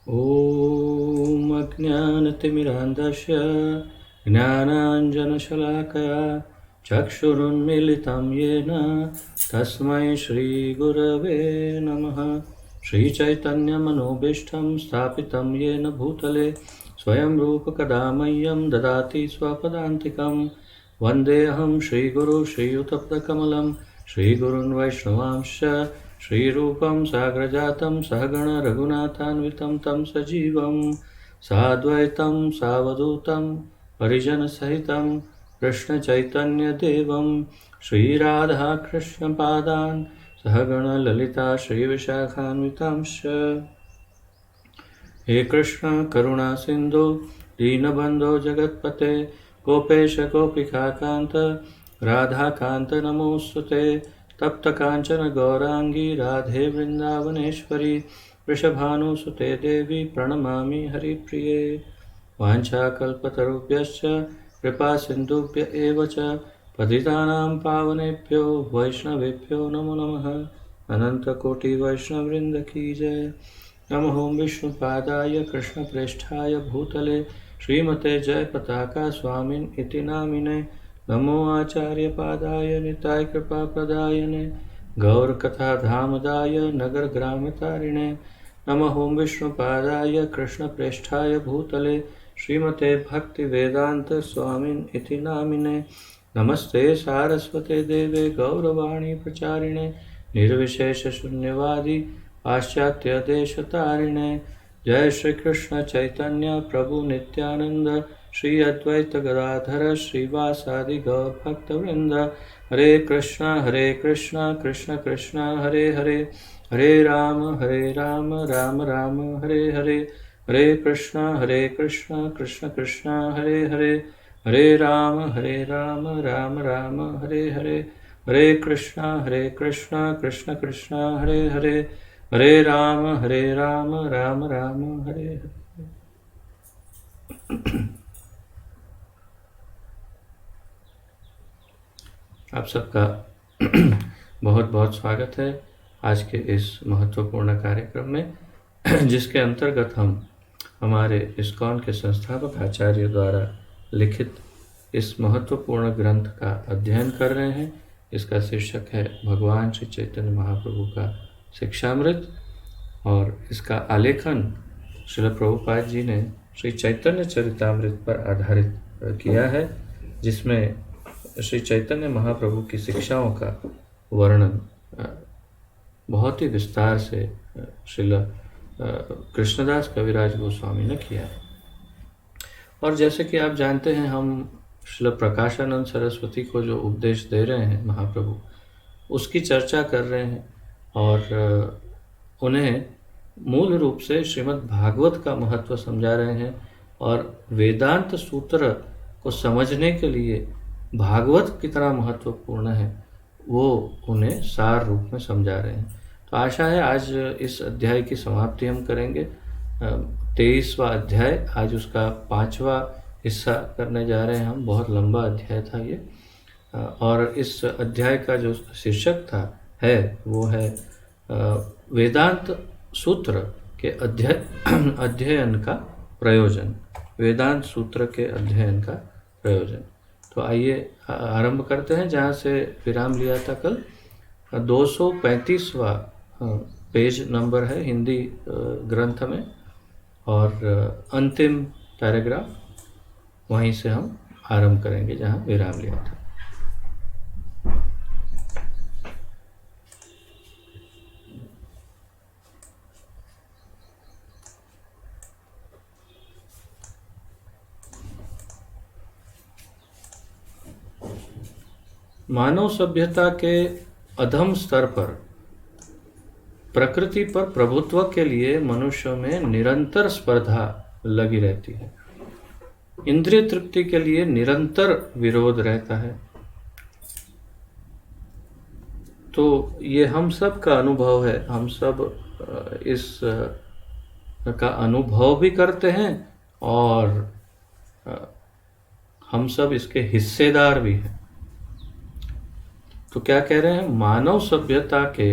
ॐ अज्ञानतिमिरान्धस्य ज्ञानाञ्जनशलाकया चक्षुरुन्मीलितं येन तस्मै श्रीगुरवे नमः। श्रीचैतन्यमनोभीष्टं स्थापितं येन भूतले स्वयं रूपकदा मह्यं ददाति स्वपदान्तिकं। वन्देऽहं श्रीगुरुं श्रीयुतपदकमलं श्रीगुरून् वैष्णवांश्च श्रीरूपं साग्रजातं सहगण रघुनाथान्वितं तं सजीवं साद्वैतं सावधूतं परिजनसहितं कृष्णचैतन्यदेवं श्रीराधाकृष्णपादान् सहगण ललिता श्रीविशाखान्वितांश्च। हे कृष्ण करुणा सिंधु दीनबंधो जगत्पते गोपेश गोपिकाकांत राधाकांत नमोस्तुते। तप्त कांचन गौरांगी राधे वृंदावनेश्वरी वृषभानुसुते देवी प्रणमामि हरिप्रिये। वाञ्छाकल्पतरुभ्यश्च कृपा सिन्धुभ्य एव च पतितानां पावनेभ्यो वैष्णवेभ्यो नमो नमः। अनंतकोटि वैष्णववृंद की जय। नमो विष्णुपादाय कृष्णप्रेष्ठाय भूतले श्रीमते जयपताका स्वामिन् इति नामिने। नमो आचार्यपादाय निताय कृपाप्रदायने गौरकथाधामदाय नगरग्रामतारिणे। नमो विष्णुपादाय कृष्णप्रेष्ठाय भूतले श्रीमते भक्तिवेदांत स्वामिन् इति नामिने। नमस्ते सारस्वते देवे गौरवाणी प्रचारिणे निर्विशेष शून्यवादी पाश्चात्य देशतारिणे। जय श्री कृष्ण चैतन्य प्रभु नित्यानंद श्री अद्वैत गदाधर श्रीवासादि गौर भक्तवृंद। हरे कृष्णा कृष्ण कृष्ण हरे हरे हरे राम राम राम हरे हरे। हरे कृष्णा कृष्ण कृष्ण हरे हरे हरे राम राम राम हरे हरे। हरे कृष्णा कृष्ण कृष्ण हरे हरे हरे राम राम राम हरे हरे। आप सबका बहुत बहुत स्वागत है आज के इस महत्वपूर्ण कार्यक्रम में, जिसके अंतर्गत हम हमारे इस्कॉन के संस्थापक आचार्य द्वारा लिखित इस महत्वपूर्ण ग्रंथ का अध्ययन कर रहे हैं। इसका शीर्षक है भगवान श्री चैतन्य महाप्रभु का शिक्षामृत, और इसका आलेखन श्रील प्रभुपाद जी ने श्री चैतन्य चरितामृत पर आधारित किया है, जिसमें श्री चैतन्य महाप्रभु की शिक्षाओं का वर्णन बहुत ही विस्तार से श्रील कृष्णदास कविराज गोस्वामी ने किया है। और जैसे कि आप जानते हैं, हम श्रील प्रकाशानंद सरस्वती को जो उपदेश दे रहे हैं महाप्रभु, उसकी चर्चा कर रहे हैं और उन्हें मूल रूप से श्रीमद् भागवत का महत्व समझा रहे हैं, और वेदांत सूत्र को समझने के लिए भागवत कितना महत्वपूर्ण है वो उन्हें सार रूप में समझा रहे हैं। तो आशा है आज इस अध्याय की समाप्ति हम करेंगे। 23वां अध्याय, आज उसका 5वां हिस्सा करने जा रहे हैं हम। बहुत लंबा अध्याय था ये, और इस अध्याय का जो शीर्षक था वो है वेदांत सूत्र के अध्ययन का प्रयोजन। वेदांत सूत्र के अध्ययन का प्रयोजन। तो आइए आरंभ करते हैं जहाँ से विराम लिया था कल। 235वां पेज नंबर है हिंदी ग्रंथ में, और अंतिम पैराग्राफ वहीं से हम आरंभ करेंगे जहाँ विराम लिया था। मानव सभ्यता के अधम स्तर पर प्रकृति पर प्रभुत्व के लिए मनुष्यों में निरंतर स्पर्धा लगी रहती है। इंद्रिय तृप्ति के लिए निरंतर विरोध रहता है। तो ये हम सब का अनुभव है, हम सब इस का अनुभव भी करते हैं और हम सब इसके हिस्सेदार भी हैं। तो क्या कह रहे हैं? मानव सभ्यता के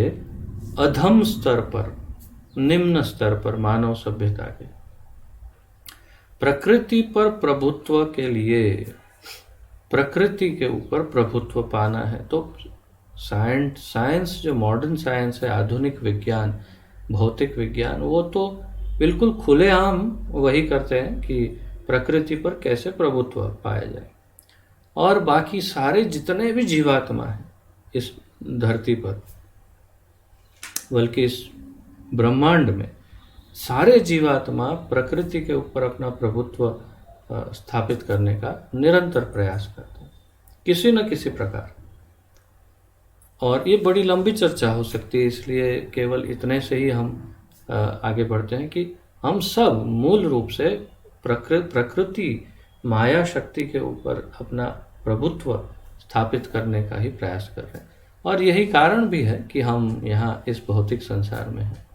अधम स्तर पर, निम्न स्तर पर मानव सभ्यता के प्रकृति पर प्रभुत्व के लिए, प्रकृति के ऊपर प्रभुत्व पाना है तो साइंस जो मॉडर्न साइंस है, आधुनिक विज्ञान, भौतिक विज्ञान, वो तो बिल्कुल खुलेआम वही करते हैं कि प्रकृति पर कैसे प्रभुत्व पाया जाए। और बाकी सारे जितने भी जीवात्मा हैं इस धरती पर, बल्कि इस ब्रह्मांड में, सारे जीवात्मा प्रकृति के ऊपर अपना प्रभुत्व स्थापित करने का निरंतर प्रयास करते हैं किसी न किसी प्रकार। और ये बड़ी लंबी चर्चा हो सकती है, इसलिए केवल इतने से ही हम आगे बढ़ते हैं कि हम सब मूल रूप से प्रकृति माया शक्ति के ऊपर अपना प्रभुत्व स्थापित करने का ही प्रयास कर रहे हैं। और यही कारण भी है कि हम यहाँ इस भौतिक संसार में हैं।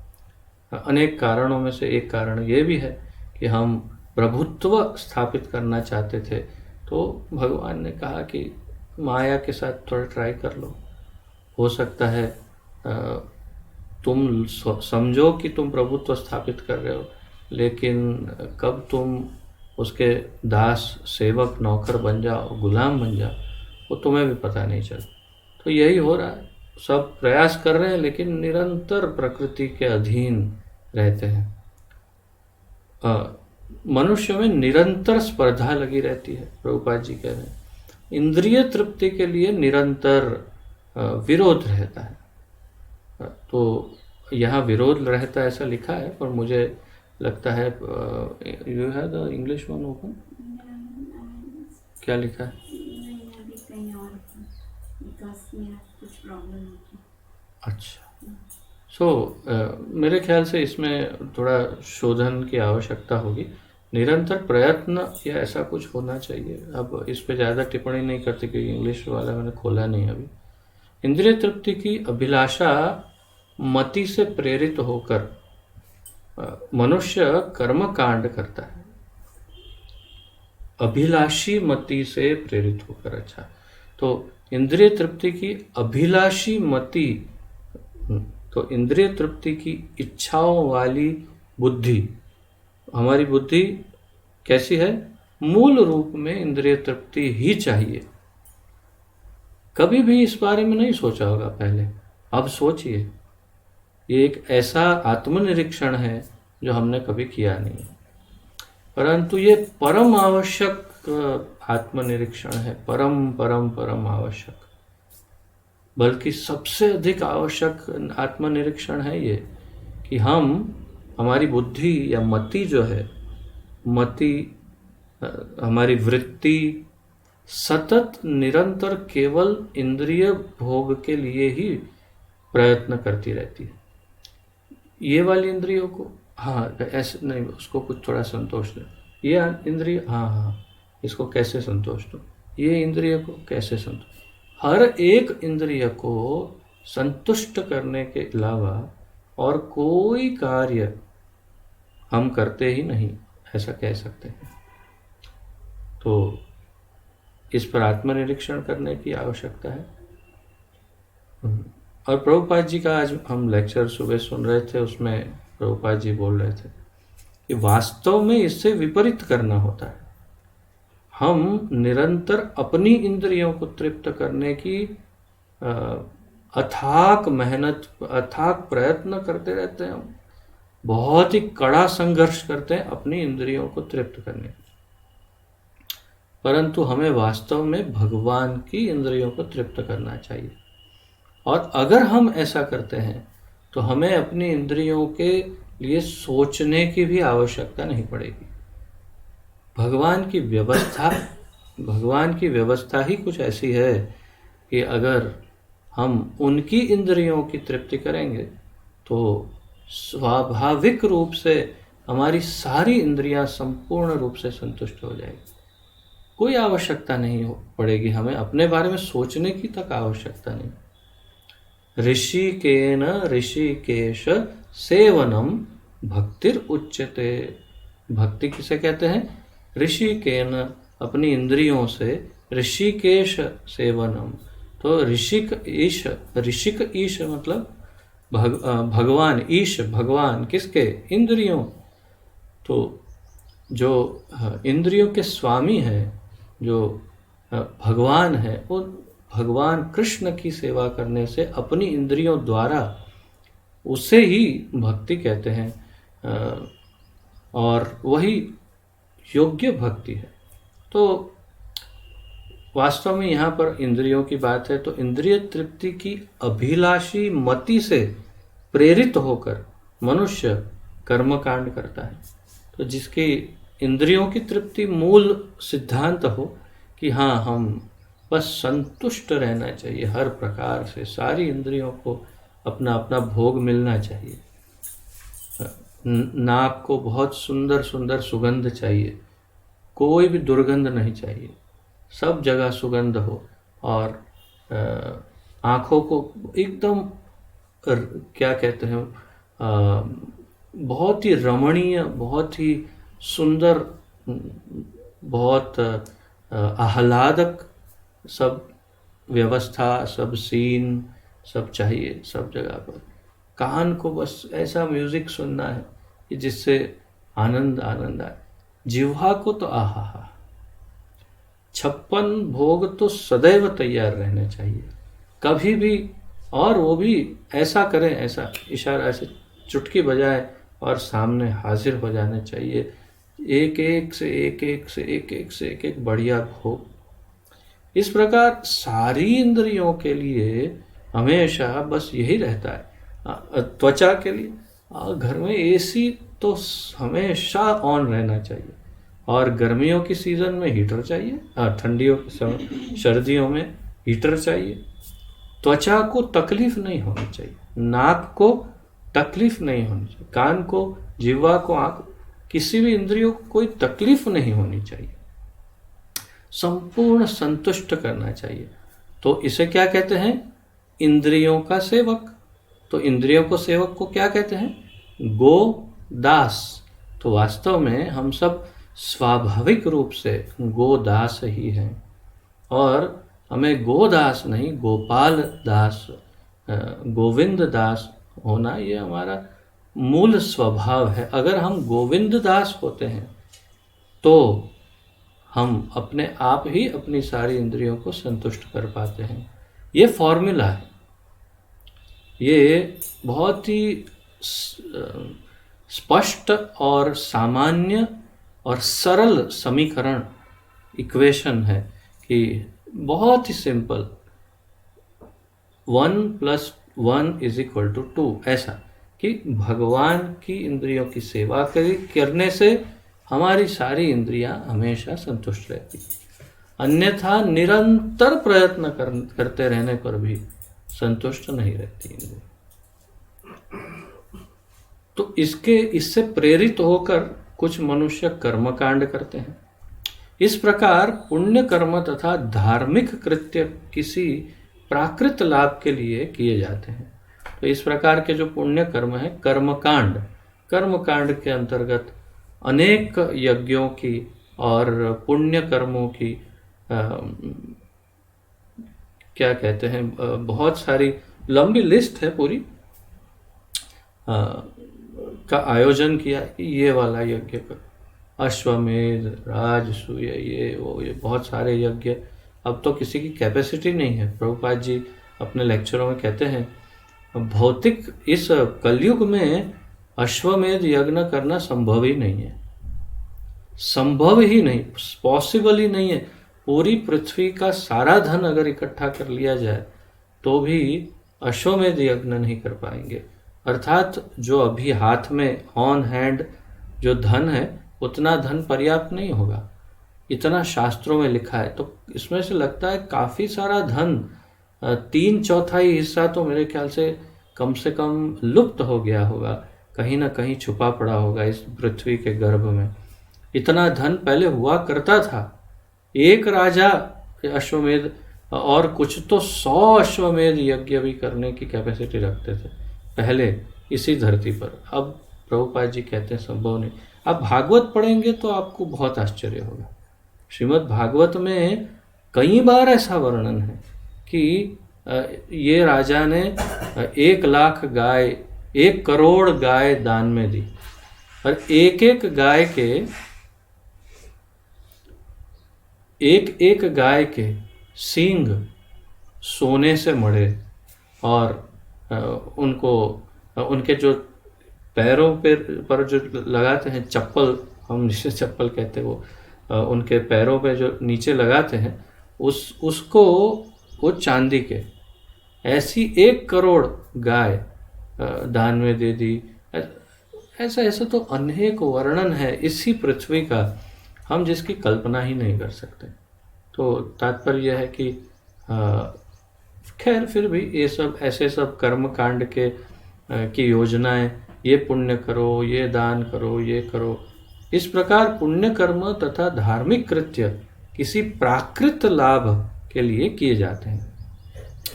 अनेक कारणों में से एक कारण ये भी है कि हम प्रभुत्व स्थापित करना चाहते थे, तो भगवान ने कहा कि माया के साथ थोड़ा ट्राई कर लो, हो सकता है तुम समझो कि तुम प्रभुत्व स्थापित कर रहे हो, लेकिन कब तुम उसके दास, सेवक, नौकर बन जाओ, गुलाम बन जाओ, वो तुम्हें भी पता नहीं चल। तो यही हो रहा है, सब प्रयास कर रहे हैं लेकिन निरंतर प्रकृति के अधीन रहते हैं। मनुष्य में निरंतर स्पर्धा लगी रहती है। प्रभुपाद जी कह रहे हैं इंद्रिय तृप्ति के लिए निरंतर विरोध रहता है। तो यहाँ विरोध रहता है ऐसा लिखा है, पर मुझे लगता है you have the English one open, क्या लिखा है? अच्छा, मेरे ख्याल से इसमें थोड़ा शोधन की आवश्यकता होगी। निरंतर प्रयत्न या ऐसा कुछ होना चाहिए। अब इस पे ज़्यादा टिप्पणी नहीं करती क्योंकि इंग्लिश वाला मैंने खोला नहीं अभी। इंद्रिय तृप्ति की अभिलाषा मति से प्रेरित होकर मनुष्य कर्म कांड करता है। अभिलाषी मति से प्रेरित होकर, अच्छा, तो इंद्रिय तृप्ति की अभिलाषी मति, तो इंद्रिय तृप्ति की इच्छाओं वाली बुद्धि, हमारी बुद्धि कैसी है? मूल रूप में इंद्रिय तृप्ति ही चाहिए। कभी भी इस बारे में नहीं सोचा होगा पहले, अब सोचिए। ये एक ऐसा आत्मनिरीक्षण है जो हमने कभी किया नहीं है, परंतु ये परम आवश्यक आत्मनिरीक्षण है, परम परम परम आवश्यक, बल्कि सबसे अधिक आवश्यक आत्मनिरीक्षण है ये कि हम, हमारी बुद्धि या मति जो है, मति, हमारी वृत्ति सतत निरंतर केवल इंद्रिय भोग के लिए ही प्रयत्न करती रहती है। ये वाली इंद्रियों को, हाँ ऐसे नहीं, उसको कुछ थोड़ा संतोष दे, ये इंद्रिय, हाँ इसको कैसे संतोष दो, ये इंद्रिय को कैसे संतोष, हर एक इंद्रिय को संतुष्ट करने के अलावा और कोई कार्य हम करते ही नहीं, ऐसा कह सकते हैं। तो इस पर आत्मनिरीक्षण करने की आवश्यकता है। और प्रभुपाद जी का आज हम लेक्चर सुबह सुन रहे थे, उसमें प्रभुपाद जी बोल रहे थे कि वास्तव में इससे विपरीत करना होता है। हम निरंतर अपनी इंद्रियों को तृप्त करने की अथाक मेहनत, अथाक प्रयत्न करते रहते हैं। हम बहुत ही कड़ा संघर्ष करते हैं अपनी इंद्रियों को तृप्त करने की, परंतु हमें वास्तव में भगवान की इंद्रियों को तृप्त करना चाहिए। और अगर हम ऐसा करते हैं तो हमें अपनी इंद्रियों के लिए सोचने की भी आवश्यकता नहीं पड़ेगी। भगवान की व्यवस्था ही कुछ ऐसी है कि अगर हम उनकी इंद्रियों की तृप्ति करेंगे तो स्वाभाविक रूप से हमारी सारी इंद्रियां संपूर्ण रूप से संतुष्ट हो जाएगी। कोई आवश्यकता नहीं पड़ेगी, हमें अपने बारे में सोचने की तक आवश्यकता नहीं। ऋषिकेन ऋषिकेश सेवनम भक्तिर उच्यते। भक्ति किसे कहते हैं? ऋषिकेन, अपनी इंद्रियों से, ऋषिकेश सेवनम, तो ऋषिक ईश मतलब भगवान ईश, भगवान किसके? इंद्रियों। तो जो इंद्रियों के स्वामी है, जो भगवान है, वो भगवान कृष्ण की सेवा करने से अपनी इंद्रियों द्वारा, उसे ही भक्ति कहते हैं, और वही योग्य भक्ति है। तो वास्तव में यहाँ पर इंद्रियों की बात है, तो इंद्रिय तृप्ति की अभिलाषी मति से प्रेरित होकर मनुष्य कर्मकांड करता है। तो जिसकी इंद्रियों की तृप्ति मूल सिद्धांत हो कि हाँ, हम बस संतुष्ट रहना चाहिए, हर प्रकार से सारी इंद्रियों को अपना अपना भोग मिलना चाहिए। नाक को बहुत सुंदर सुंदर सुगंध चाहिए, कोई भी दुर्गंध नहीं चाहिए, सब जगह सुगंध हो। और आँखों को एकदम क्या कहते हैं, बहुत ही रमणीय, बहुत ही सुंदर, बहुत आह्लादक सब व्यवस्था, सब सीन, सब चाहिए सब जगह पर। कान को बस ऐसा म्यूजिक सुनना है कि जिससे आनंद आनंद आए। जिह्वा को तो आहा, 56 भोग तो सदैव तैयार रहने चाहिए, कभी भी। और वो भी ऐसा करें, ऐसा इशारा, ऐसे चुटकी बजाए और सामने हाजिर हो जाने चाहिए, एक एक से एक एक से एक एक से एक एक बढ़िया भोग। इस प्रकार सारी इंद्रियों के लिए हमेशा बस यही रहता है। त्वचा के लिए घर में एसी तो हमेशा ऑन रहना चाहिए, और गर्मियों की सीज़न में हीटर चाहिए, ठंडियों के समय, सर्दियों में हीटर चाहिए। त्वचा को तकलीफ नहीं होनी चाहिए, नाक को तकलीफ नहीं होनी चाहिए, कान को, जिह्वा को, आँख, किसी भी इंद्रियों को कोई तकलीफ नहीं होनी चाहिए, संपूर्ण संतुष्ट करना चाहिए। तो इसे क्या कहते हैं? इंद्रियों का सेवक। तो इंद्रियों को सेवक को क्या कहते हैं? गोदास। तो वास्तव में हम सब स्वाभाविक रूप से गोदास ही हैं, और हमें गोदास नहीं, गोपाल दास, गोविंद दास होना, ये हमारा मूल स्वभाव है। अगर हम गोविंद दास होते हैं तो हम अपने आप ही अपनी सारी इंद्रियों को संतुष्ट कर पाते हैं। ये फॉर्मूला है, ये बहुत ही स्पष्ट और सामान्य और सरल समीकरण, इक्वेशन है कि बहुत ही सिंपल, 1 + 1 = 2, ऐसा कि भगवान की इंद्रियों की सेवा करने से हमारी सारी इंद्रियां हमेशा संतुष्ट रहती, अन्यथा निरंतर प्रयत्न करते रहने पर भी संतुष्ट नहीं रहती इंद्रियां। तो इससे प्रेरित होकर कुछ मनुष्य कर्मकांड करते हैं। इस प्रकार पुण्य कर्म तथा धार्मिक कृत्य किसी प्राकृत लाभ के लिए किए जाते हैं। तो इस प्रकार के जो पुण्य कर्म है, कर्मकांड के अंतर्गत अनेक यज्ञों की और पुण्य कर्मों की क्या कहते हैं, बहुत सारी लंबी लिस्ट है पूरी, का आयोजन किया कि ये वाला यज्ञ कर, अश्वमेध, राजसूय, ये बहुत सारे यज्ञ। अब तो किसी की कैपेसिटी नहीं है। प्रभुपाद जी अपने लेक्चरों में कहते हैं, भौतिक इस कलयुग में अश्वमेध यज्ञ करना संभव ही नहीं है, संभव ही नहीं, पॉसिबल ही नहीं है। पूरी पृथ्वी का सारा धन अगर इकट्ठा कर लिया जाए तो भी अश्वमेध यज्ञ नहीं कर पाएंगे। अर्थात जो अभी हाथ में ऑन हैंड जो धन है, उतना धन पर्याप्त नहीं होगा, इतना शास्त्रों में लिखा है। तो इसमें से लगता है काफ़ी सारा धन, 3/4 हिस्सा तो मेरे ख्याल से कम लुप्त हो गया होगा, कहीं ना कहीं छुपा पड़ा होगा इस पृथ्वी के गर्भ में। इतना धन पहले हुआ करता था। एक राजा अश्वमेध और कुछ तो 100 अश्वमेध यज्ञ भी करने की कैपेसिटी रखते थे पहले इसी धरती पर। अब प्रभुपाद जी कहते हैं संभव नहीं। आप भागवत पढ़ेंगे तो आपको बहुत आश्चर्य होगा। श्रीमद् भागवत में कई बार ऐसा वर्णन है कि ये राजा ने 1,00,000 गाय, 1,00,00,000 गाय दान में दी, और एक एक गाय के सींग सोने से मढ़े, और उनको उनके जो पैरों पर जो लगाते हैं चप्पल, हम जिसे चप्पल कहते हैं, वो उनके पैरों पे जो नीचे लगाते हैं उसको वो चांदी के, ऐसी 1,00,00,000 गाय दान में दे दी। ऐसा ऐसा तो अनेक वर्णन है इसी पृथ्वी का, हम जिसकी कल्पना ही नहीं कर सकते। तो तात्पर्य यह है कि खैर फिर भी ये सब ऐसे सब कर्म कांड की योजनाएं, ये पुण्य करो, ये दान करो, ये करो, इस प्रकार पुण्य कर्म तथा धार्मिक कृत्य किसी प्राकृत लाभ के लिए किए जाते हैं।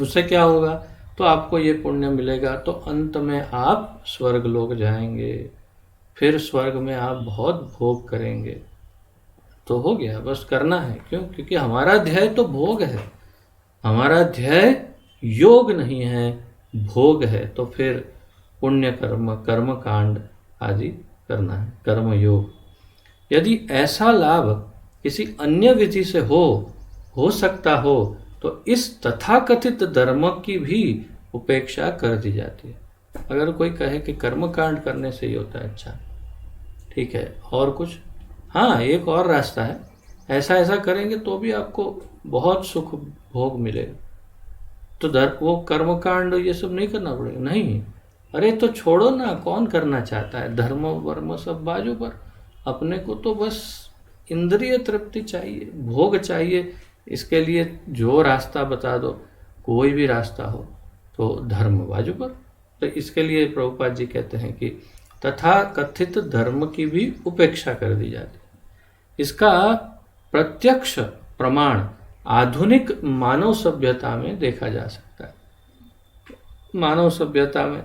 उससे क्या होगा, तो आपको ये पुण्य मिलेगा, तो अंत में आप स्वर्ग लोक जाएंगे, फिर स्वर्ग में आप बहुत भोग करेंगे। तो हो गया, बस करना है। क्यों? क्योंकि हमारा ध्येय तो भोग है, हमारा ध्येय योग नहीं है, भोग है। तो फिर पुण्य कर्म कांड आदि करना है, कर्म योग। यदि ऐसा लाभ किसी अन्य विधि से हो सकता हो, तो इस तथाकथित धर्म की भी उपेक्षा कर दी जाती है। अगर कोई कहे कि कर्म कांड करने से ही होता है, अच्छा ठीक है, और कुछ? हाँ, एक और रास्ता है, ऐसा करेंगे तो भी आपको बहुत सुख भोग मिलेगा। तो वो कर्म कांड ये सब नहीं करना पड़ेगा, नहीं। अरे तो छोड़ो ना, कौन करना चाहता है? धर्म वर्म सब बाजू पर, अपने को तो बस इंद्रिय तृप्ति चाहिए, भोग चाहिए। इसके लिए जो रास्ता बता दो, कोई भी रास्ता हो, तो धर्म बाजू पर। तो इसके लिए प्रभुपाद जी कहते हैं कि तथा कथित धर्म की भी उपेक्षा कर दी जाती है। इसका प्रत्यक्ष प्रमाण आधुनिक मानव सभ्यता में देखा जा सकता है। मानव सभ्यता में,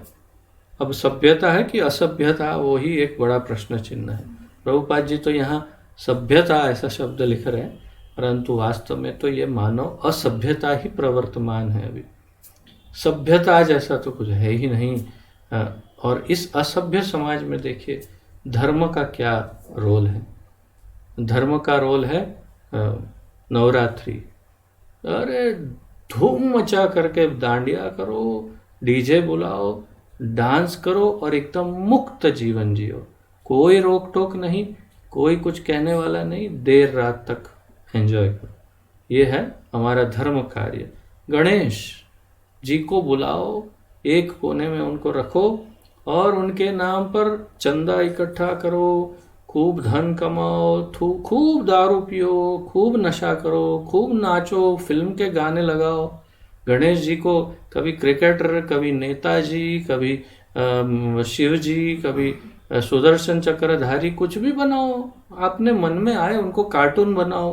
अब सभ्यता है कि असभ्यता, वो ही एक बड़ा प्रश्न चिन्ह है। प्रभुपाद जी तो यहाँ सभ्यता ऐसा शब्द लिख रहे हैं, परंतु वास्तव में तो ये मानव असभ्यता ही प्रवर्तमान है। अभी सभ्यता जैसा तो कुछ है ही नहीं। और इस असभ्य समाज में देखिए धर्म का क्या रोल है। धर्म का रोल है नवरात्रि। अरे धूम मचा करके डांडिया करो, डीजे बुलाओ, डांस करो और एकदम मुक्त जीवन जियो। कोई रोक टोक नहीं, कोई कुछ कहने वाला नहीं, देर रात तक एंजॉय करो। ये है हमारा धर्म कार्य। गणेश जी को बुलाओ, एक कोने में उनको रखो और उनके नाम पर चंदा इकट्ठा करो, खूब धन कमाओ, खूब दारू पियो, खूब नशा करो, खूब नाचो, फिल्म के गाने लगाओ। गणेश जी को कभी क्रिकेटर, कभी नेताजी, कभी शिव जी, कभी सुदर्शन चक्रधारी, कुछ भी बनाओ, आपने मन में आए उनको कार्टून बनाओ,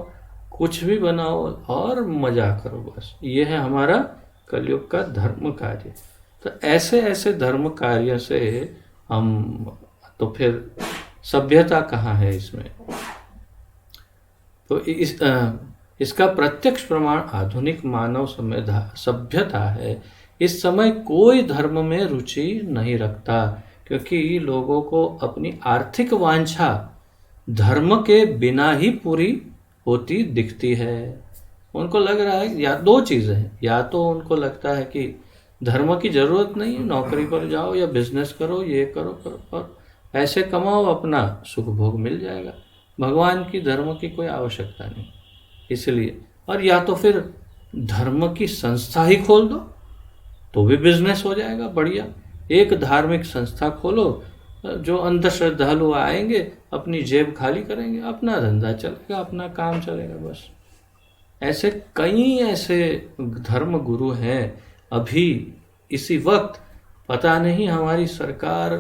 कुछ भी बनाओ और मजा करो। बस ये है हमारा कलयुग का धर्म कार्य। तो ऐसे ऐसे धर्म कार्य से हम, तो फिर सभ्यता कहाँ है इसमें? तो इसका प्रत्यक्ष प्रमाण आधुनिक मानव सभ्यता है। इस समय कोई धर्म में रुचि नहीं रखता, क्योंकि लोगों को अपनी आर्थिक वांछा धर्म के बिना ही पूरी होती दिखती है। उनको लग रहा है, या दो चीज़ें हैं, या तो उनको लगता है कि धर्म की जरूरत नहीं है, नौकरी पर जाओ या बिजनेस करो, ये करो और ऐसे कमाओ, अपना सुख भोग मिल जाएगा, भगवान की धर्म की कोई आवश्यकता नहीं, इसलिए। और या तो फिर धर्म की संस्था ही खोल दो तो भी बिजनेस हो जाएगा बढ़िया। एक धार्मिक संस्था खोलो, जो अंधश्रद्धालु आएंगे अपनी जेब खाली करेंगे, अपना धंधा चलेगा, अपना काम चलेगा। बस ऐसे कई ऐसे धर्म गुरु हैं अभी इसी वक्त। पता नहीं हमारी सरकार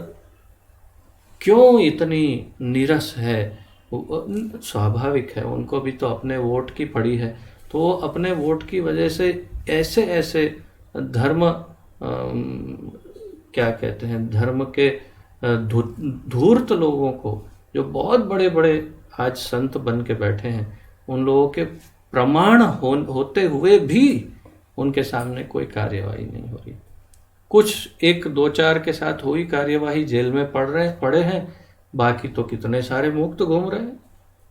क्यों इतनी नीरस है। स्वाभाविक है, उनको भी तो अपने वोट की पड़ी है, तो वो अपने वोट की वजह से ऐसे ऐसे धर्म क्या कहते हैं, धर्म के धूर्त लोगों को, जो बहुत बड़े बड़े आज संत बन के बैठे हैं, उन लोगों के प्रमाण होते हुए भी उनके सामने कोई कार्यवाही नहीं हो रही। कुछ एक दो चार के साथ हुई कार्यवाही, जेल में पड़े हैं, बाकी तो कितने सारे मुक्त घूम रहे हैं,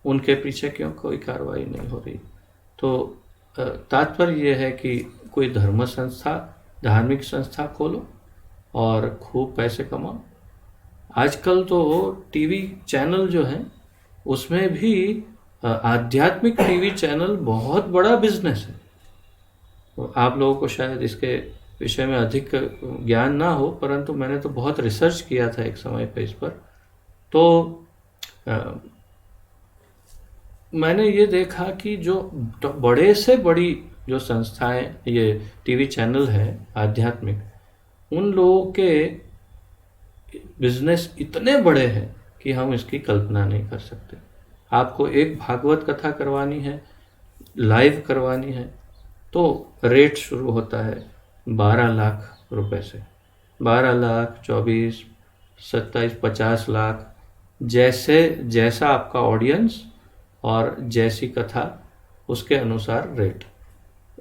उनके पीछे क्यों कोई कार्रवाई नहीं हो रही। तो तात्पर्य यह है कि कोई धर्म संस्था, धार्मिक संस्था खोलो और खूब पैसे कमाओ। आजकल तो टीवी चैनल जो हैं उसमें भी आध्यात्मिक टीवी चैनल बहुत बड़ा बिजनेस है। तो आप लोगों को शायद इसके विषय में अधिक ज्ञान ना हो, परंतु मैंने तो बहुत रिसर्च किया था एक समय पे इस पर। तो मैंने ये देखा कि जो बड़े से बड़ी जो संस्थाएं, ये टीवी चैनल है आध्यात्मिक, उन लोगों के बिजनेस इतने बड़े हैं कि हम इसकी कल्पना नहीं कर सकते। आपको एक भागवत कथा करवानी है, लाइव करवानी है, तो रेट शुरू होता है 12 लाख रुपए से। 12 लाख, 24, 27, 50 लाख, जैसा आपका ऑडियंस और जैसी कथा, उसके अनुसार रेट।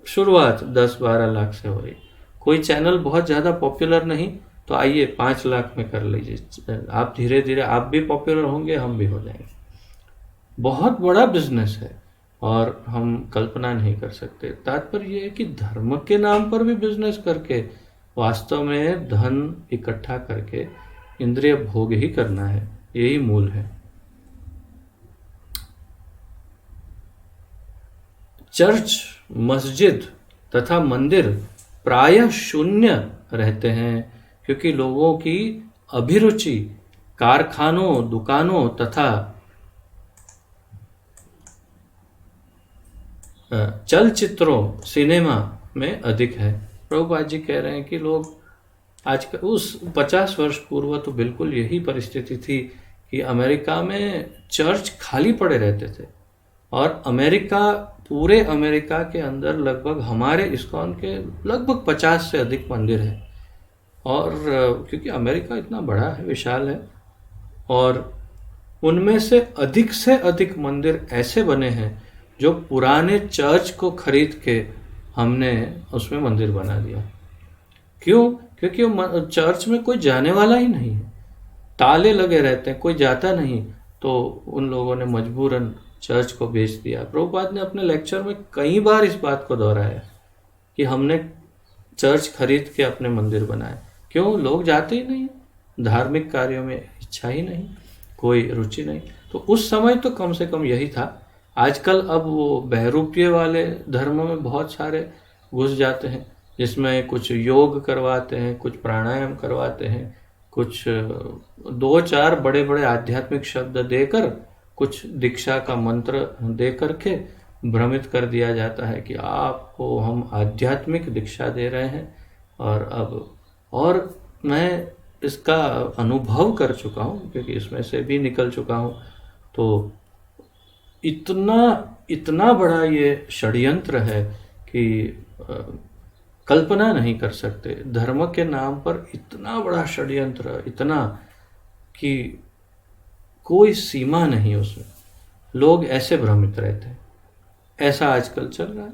शुरुआत 10-12 लाख से हो रही। कोई चैनल बहुत ज़्यादा पॉपुलर नहीं तो आइए 5 लाख में कर लीजिए। आप धीरे धीरे आप भी पॉपुलर होंगे, हम भी हो जाएंगे। बहुत बड़ा बिजनेस है और हम कल्पना नहीं कर सकते। तात्पर्य ये है कि धर्म के नाम पर भी बिजनेस करके वास्तव में धन इकट्ठा करके इंद्रिय भोग ही करना है, यही मूल है। चर्च, मस्जिद तथा मंदिर प्रायः शून्य रहते हैं क्योंकि लोगों की अभिरुचि कारखानों, दुकानों तथा चलचित्रों, सिनेमा में अधिक है। प्रभुपाद जी कह रहे हैं कि लोग आजकल, उस 50 वर्ष पूर्व तो बिल्कुल यही परिस्थिति थी कि अमेरिका में चर्च खाली पड़े रहते थे और पूरे अमेरिका के अंदर लगभग हमारे इस्कॉन के लगभग 50 से अधिक मंदिर हैं। और क्योंकि अमेरिका इतना बड़ा है, विशाल है, और उनमें से अधिक मंदिर ऐसे बने हैं जो पुराने चर्च को खरीद के हमने उसमें मंदिर बना दिया। क्यों? क्योंकि चर्च में कोई जाने वाला ही नहीं है, ताले लगे रहते हैं, कोई जाता नहीं, तो उन लोगों ने मजबूरन चर्च को बेच दिया। प्रभुपाद ने अपने लेक्चर में कई बार इस बात को दोहराया कि हमने चर्च खरीद के अपने मंदिर बनाए। क्यों? लोग जाते ही नहीं, धार्मिक कार्यों में इच्छा ही नहीं, कोई रुचि नहीं। तो उस समय तो कम से कम यही था। आजकल अब वो बहरूपीय वाले धर्म में बहुत सारे घुस जाते हैं, जिसमें कुछ योग करवाते हैं, कुछ प्राणायाम करवाते हैं, कुछ 2-4 बड़े बड़े आध्यात्मिक शब्द देकर, कुछ दीक्षा का मंत्र दे करके भ्रमित कर दिया जाता है कि आपको हम आध्यात्मिक दीक्षा दे रहे हैं। और मैं इसका अनुभव कर चुका हूँ क्योंकि इसमें से भी निकल चुका हूँ। तो इतना बड़ा ये षड्यंत्र है कि कल्पना नहीं कर सकते। धर्म के नाम पर इतना बड़ा षड्यंत्र, इतना कि कोई सीमा नहीं उसमें। लोग ऐसे भ्रमित रहते हैं, ऐसा आजकल चल रहा है।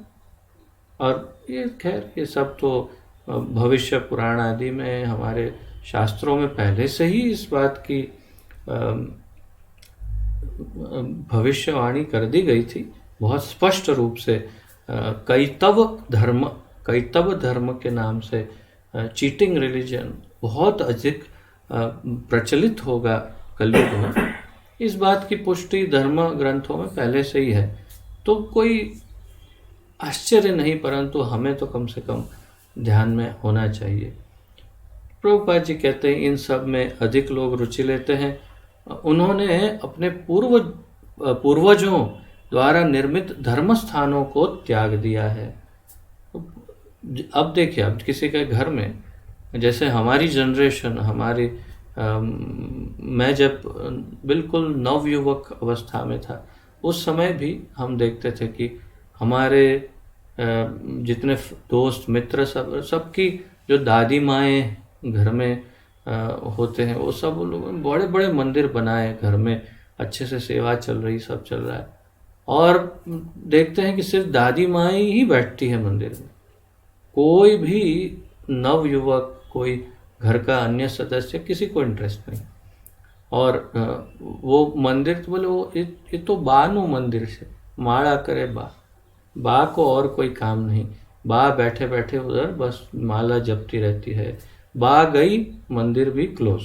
और ये खैर, ये सब तो भविष्य पुराण आदि में, हमारे शास्त्रों में पहले से ही इस बात की भविष्यवाणी कर दी गई थी बहुत स्पष्ट रूप से। कैतव धर्म के नाम से चीटिंग रिलीजन बहुत अधिक प्रचलित होगा कलयुग में। इस बात की पुष्टि धर्म ग्रंथों में पहले से ही है, तो कोई आश्चर्य नहीं, परंतु हमें तो कम से कम ध्यान में होना चाहिए। प्रभुपाद जी कहते हैं इन सब में अधिक लोग रुचि लेते हैं। उन्होंने अपने पूर्वजों द्वारा निर्मित धर्म स्थानों को त्याग दिया है। अब देखिए, अब किसी के घर में, जैसे हमारी जनरेशन, मैं जब बिल्कुल नवयुवक अवस्था में था, उस समय भी हम देखते थे कि हमारे जितने दोस्त मित्र सबकी जो दादी माएँ घर में होते हैं, वो सब लोग बड़े बड़े मंदिर बनाए, घर में अच्छे से सेवा चल रही, सब चल रहा है। और देखते हैं कि सिर्फ दादी माँ ही बैठती है मंदिर में, कोई भी नवयुवक, कोई घर का अन्य सदस्य, किसी को इंटरेस्ट नहीं। और वो मंदिर तो बोले वो ये तो बा नो मंदिर से माड़ा करे बा को और कोई काम नहीं। बा बैठे बैठे उधर बस माला जपती रहती है। बा गई, मंदिर भी क्लोज,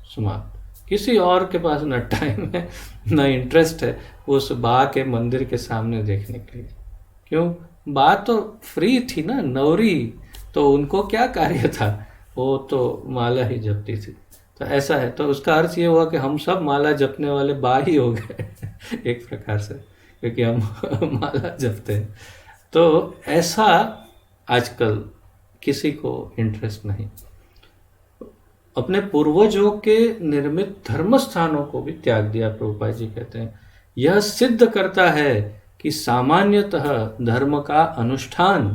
समाप्त। किसी और के पास न टाइम है न इंटरेस्ट है उस बा के मंदिर के सामने देखने के लिए। क्यों? बा तो फ्री थी ना, नवरी, तो उनको क्या कार्य था, वो तो माला ही जपती थी। तो ऐसा है, तो उसका अर्थ ये हुआ कि हम सब माला जपने वाले बा ही हो गए एक प्रकार से, क्योंकि हम माला जपते हैं। तो ऐसा आजकल किसी को इंटरेस्ट नहीं। अपने पूर्वजों के निर्मित धर्म स्थानों को भी त्याग दिया। प्रभुपाद जी कहते हैं यह सिद्ध करता है कि सामान्यतः धर्म का अनुष्ठान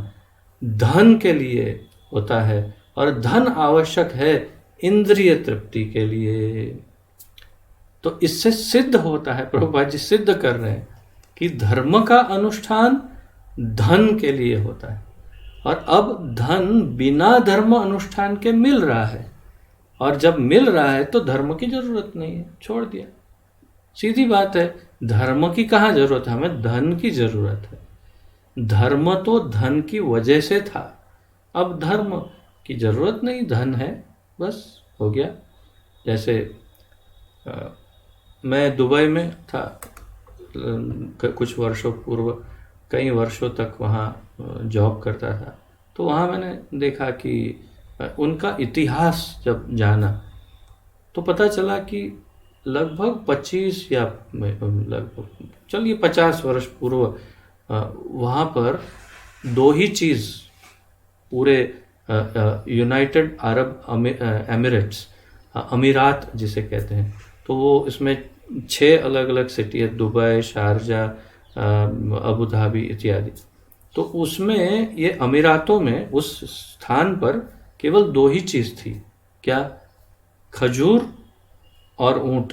धन के लिए होता है और धन आवश्यक है इंद्रिय तृप्ति के लिए। तो इससे सिद्ध होता है, प्रभुपाद जी सिद्ध कर रहे हैं कि धर्म का अनुष्ठान धन के लिए होता है, और अब धन बिना धर्म अनुष्ठान के मिल रहा है, और जब मिल रहा है तो धर्म की जरूरत नहीं है, छोड़ दिया। सीधी बात है, धर्म की कहाँ जरूरत है, हमें धन की जरूरत है। धर्म तो धन की वजह से था, अब धर्म की जरूरत नहीं, धन है, बस हो गया। जैसे मैं दुबई में था कुछ वर्षों पूर्व, कई वर्षों तक वहाँ जॉब करता था। तो वहाँ मैंने देखा कि उनका इतिहास जब जाना तो पता चला कि लगभग 25 या लगभग चलिए 50 वर्ष पूर्व वहाँ पर दो ही चीज़ पूरे यूनाइटेड अरब एमिरेट्स, अमीरात जिसे कहते हैं, तो वो इसमें 6 अलग अलग सिटी है, दुबई, शारजा, अबू धाबी इत्यादि। तो उसमें ये अमीरातों में उस स्थान पर केवल 2 ही चीज़ थी, क्या? खजूर और ऊंट,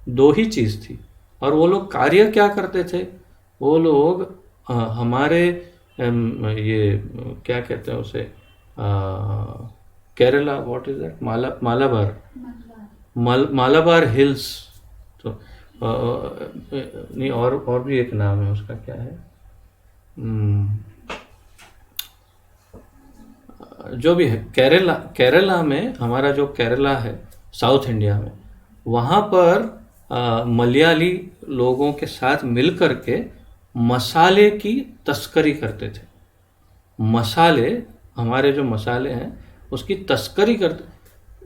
2 ही चीज़ थी। और वो लोग कार्य क्या करते थे? वो लोग हमारे ये क्या कहते हैं उसे, Kerala, what is that, Malabar hills, तो नहीं, और भी एक नाम है उसका, क्या है, जो भी है, केरला में, हमारा जो केरला है साउथ इंडिया में, वहाँ पर मलयाली लोगों के साथ मिलकर के मसाले की तस्करी करते थे। मसाले, हमारे जो मसाले हैं उसकी तस्करी करते।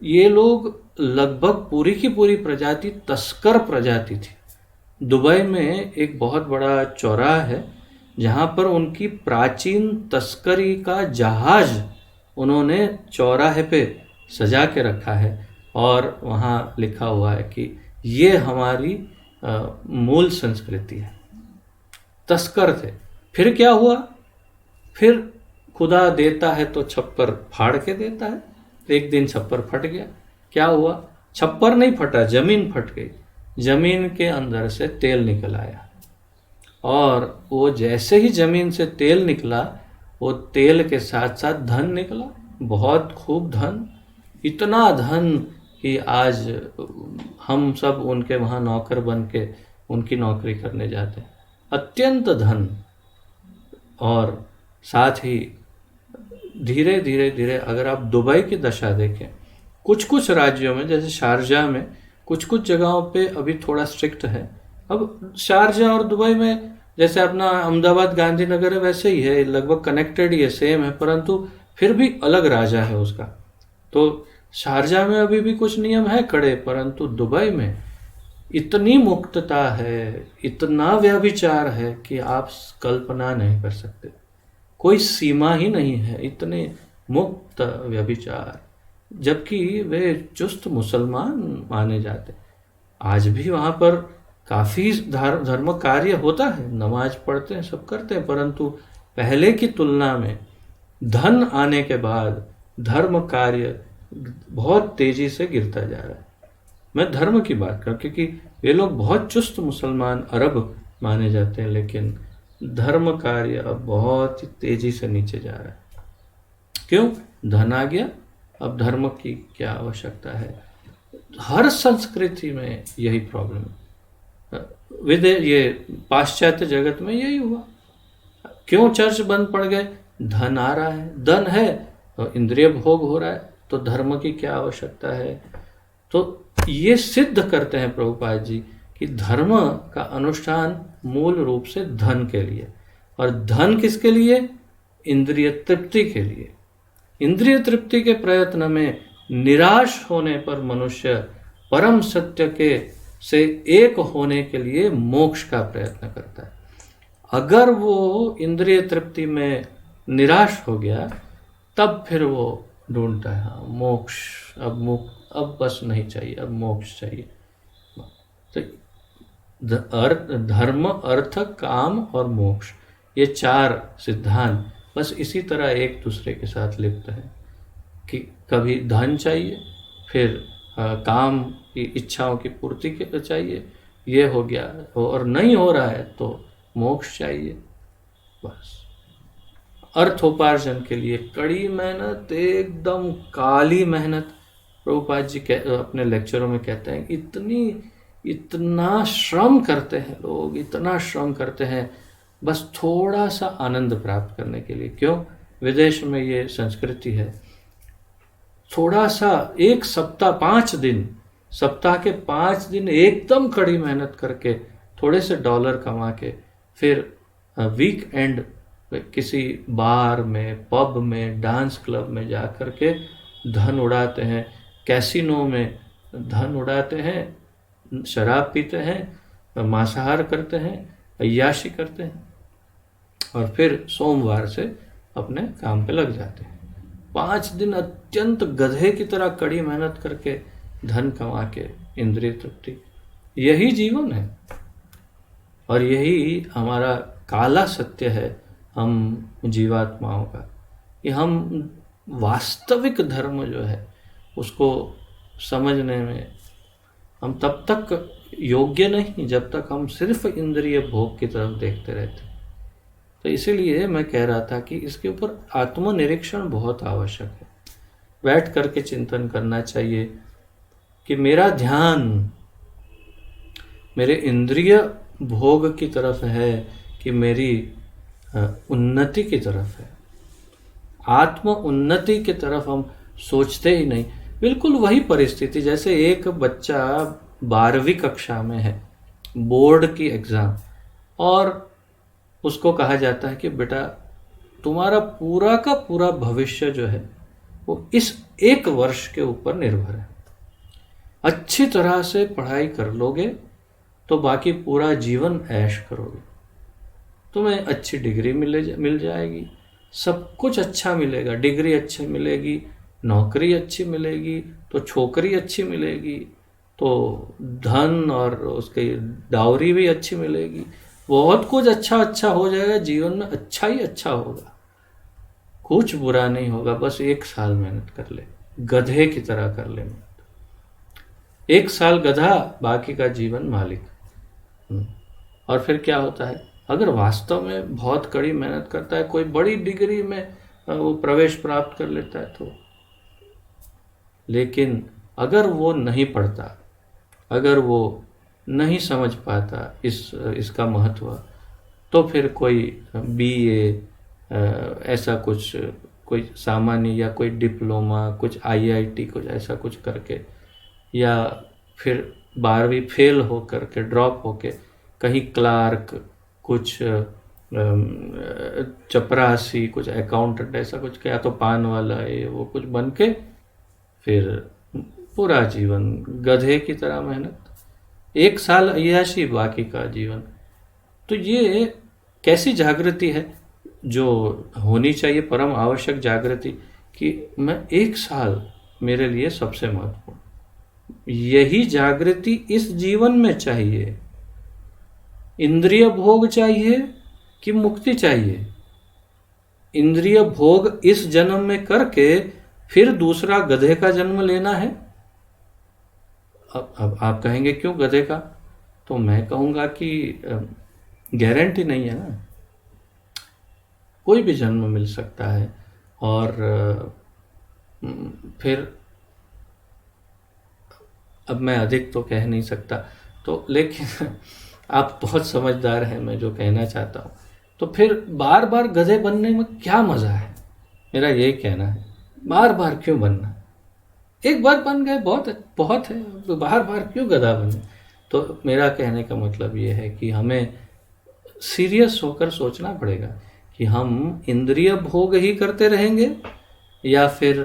ये लोग लगभग पूरी की पूरी प्रजाति तस्कर प्रजाति थी। दुबई में एक बहुत बड़ा चौराहा है जहाँ पर उनकी प्राचीन तस्करी का जहाज उन्होंने चौराहे पे सजा के रखा है, और वहाँ लिखा हुआ है कि ये हमारी मूल संस्कृति है। तस्कर थे। फिर क्या हुआ? फिर खुदा देता है तो छप्पर फाड़ के देता है। एक दिन छप्पर फट गया। क्या हुआ? छप्पर नहीं फटा, जमीन फट गई। जमीन के अंदर से तेल निकल आया, और वो जैसे ही जमीन से तेल निकला, वो तेल के साथ साथ धन निकला, बहुत खूब धन, इतना धन कि आज हम सब उनके वहाँ नौकर बन के उनकी नौकरी करने जाते हैं। अत्यंत धन। और साथ ही धीरे धीरे धीरे अगर आप दुबई की दशा देखें, कुछ कुछ राज्यों में, जैसे शारजा में, कुछ कुछ जगहों पे अभी थोड़ा स्ट्रिक्ट है। अब शारजा और दुबई में जैसे अपना अहमदाबाद गांधीनगर है वैसे ही है, लगभग कनेक्टेड ही है, सेम है, परंतु फिर भी अलग राजा है उसका। तो शारजा में अभी भी कुछ नियम है कड़े, परंतु दुबई में इतनी मुक्तता है, इतना व्यभिचार है कि आप कल्पना नहीं कर सकते। कोई सीमा ही नहीं है, इतने मुक्त व्यभिचार, जबकि वे चुस्त मुसलमान माने जाते। आज भी वहाँ पर काफ़ी धर्म कार्य होता है, नमाज पढ़ते हैं, सब करते हैं, परंतु पहले की तुलना में धन आने के बाद धर्म कार्य बहुत तेजी से गिरता जा रहा है। मैं धर्म की बात कर, क्योंकि ये लोग बहुत चुस्त मुसलमान अरब माने जाते हैं, लेकिन धर्म कार्य अब बहुत ही तेजी से नीचे जा रहा है। क्यों? धन आ गया, अब धर्म की क्या आवश्यकता है। हर संस्कृति में यही प्रॉब्लम है। ये पाश्चात्य जगत में यही हुआ। क्यों चर्च बंद पड़ गए? धन आ रहा है, धन है तो इंद्रिय भोग हो रहा है, तो धर्म की क्या आवश्यकता है। तो ये सिद्ध करते हैं प्रभुपाद जी कि धर्म का अनुष्ठान मूल रूप से धन के लिए, और धन किसके लिए? इंद्रिय तृप्ति के लिए। इंद्रिय तृप्ति के प्रयत्न में निराश होने पर मनुष्य परम सत्य के से एक होने के लिए मोक्ष का प्रयत्न करता है। अगर वो इंद्रिय तृप्ति में निराश हो गया, तब फिर वो ढूंढता है हाँ मोक्ष, अब बस नहीं चाहिए, अब मोक्ष चाहिए। तो धर्म, अर्थ, काम और मोक्ष, ये चार सिद्धांत बस इसी तरह एक दूसरे के साथ लिप्त हैं कि कभी धन चाहिए, फिर काम की इच्छाओं की पूर्ति चाहिए, ये हो गया, और नहीं हो रहा है तो मोक्ष चाहिए। बस अर्थोपार्जन के लिए कड़ी मेहनत, एकदम काली मेहनत। प्रभुपाद जी अपने लेक्चरों में कहते हैं इतना श्रम करते हैं लोग, इतना श्रम करते हैं बस थोड़ा सा आनंद प्राप्त करने के लिए। क्यों? विदेश में ये संस्कृति है, थोड़ा सा एक सप्ताह 5 दिन, सप्ताह के 5 दिन एकदम कड़ी मेहनत करके थोड़े से डॉलर कमा के फिर वीकेंड किसी बार में, पब में, डांस क्लब में जा कर के धन उड़ाते हैं, कैसीनो में धन उड़ाते हैं, शराब पीते हैं, मांसाहार करते हैं, अय्याशी करते हैं, और फिर सोमवार से अपने काम पे लग जाते हैं। 5 दिन अत्यंत गधे की तरह कड़ी मेहनत करके धन कमा के इंद्रिय तृप्ति, यही जीवन है और यही हमारा काला सत्य है हम जीवात्माओं का, कि हम वास्तविक धर्म जो है उसको समझने में हम तब तक योग्य नहीं जब तक हम सिर्फ इंद्रिय भोग की तरफ देखते रहते। तो इसीलिए मैं कह रहा था कि इसके ऊपर आत्मनिरीक्षण बहुत आवश्यक है। बैठ करके चिंतन करना चाहिए कि मेरा ध्यान मेरे इंद्रिय भोग की तरफ है कि मेरी उन्नति की तरफ है। आत्म उन्नति की तरफ हम सोचते ही नहीं। बिल्कुल वही परिस्थिति जैसे एक बच्चा 12वीं कक्षा में है, बोर्ड की एग्ज़ाम, और उसको कहा जाता है कि बेटा तुम्हारा पूरा का पूरा भविष्य जो है वो इस एक वर्ष के ऊपर निर्भर है। अच्छी तरह से पढ़ाई कर लोगे तो बाकी पूरा जीवन ऐश करोगे, तुम्हें अच्छी डिग्री मिल जाएगी, सब कुछ अच्छा मिलेगा, डिग्री अच्छी मिलेगी, नौकरी अच्छी मिलेगी, तो छोकरी अच्छी मिलेगी, तो धन और उसके डाउरी भी अच्छी मिलेगी, बहुत कुछ अच्छा हो जाएगा, जीवन में अच्छा ही अच्छा होगा, कुछ बुरा नहीं होगा। बस 1 साल मेहनत कर ले, गधे की तरह कर ले मेहनत। 1 साल गधा, बाकी का जीवन मालिक। और फिर क्या होता है, अगर वास्तव में बहुत कड़ी मेहनत करता है, कोई बड़ी डिग्री में वो प्रवेश प्राप्त कर लेता है तो, लेकिन अगर वो नहीं पढ़ता, अगर वो नहीं समझ पाता इसका महत्व, तो फिर कोई BA ऐसा कुछ, कोई सामान्य या कोई डिप्लोमा, कुछ IIT, कुछ ऐसा कुछ करके, या फिर 12वीं फेल हो करके, ड्रॉप होके कहीं क्लार्क, कुछ चपरासी, कुछ अकाउंटेंट, ऐसा कुछ, क्या तो पान वाला है वो कुछ बन के फिर पूरा जीवन गधे की तरह मेहनत, 1 साल अय्याशी, बाकी का जीवन। तो ये कैसी जागृति है जो होनी चाहिए, परम आवश्यक जागृति, कि मैं 1 साल मेरे लिए सबसे महत्वपूर्ण। यही जागृति इस जीवन में चाहिए। इंद्रिय भोग चाहिए कि मुक्ति चाहिए? इंद्रिय भोग इस जन्म में करके फिर दूसरा गधे का जन्म लेना है। अब आप कहेंगे क्यों गधे का? तो मैं कहूँगा कि गारंटी नहीं है ना, कोई भी जन्म मिल सकता है। और फिर अब मैं अधिक तो कह नहीं सकता, तो लेकिन आप बहुत समझदार हैं मैं जो कहना चाहता हूँ। तो फिर बार बार गधे बनने में क्या मज़ा है, मेरा यही कहना है। बार बार क्यों बनना, एक बार बन गए बहुत है, तो बार बार क्यों गधा बने। तो मेरा कहने का मतलब ये है कि हमें सीरियस होकर सोचना पड़ेगा कि हम इंद्रिय भोग ही करते रहेंगे या फिर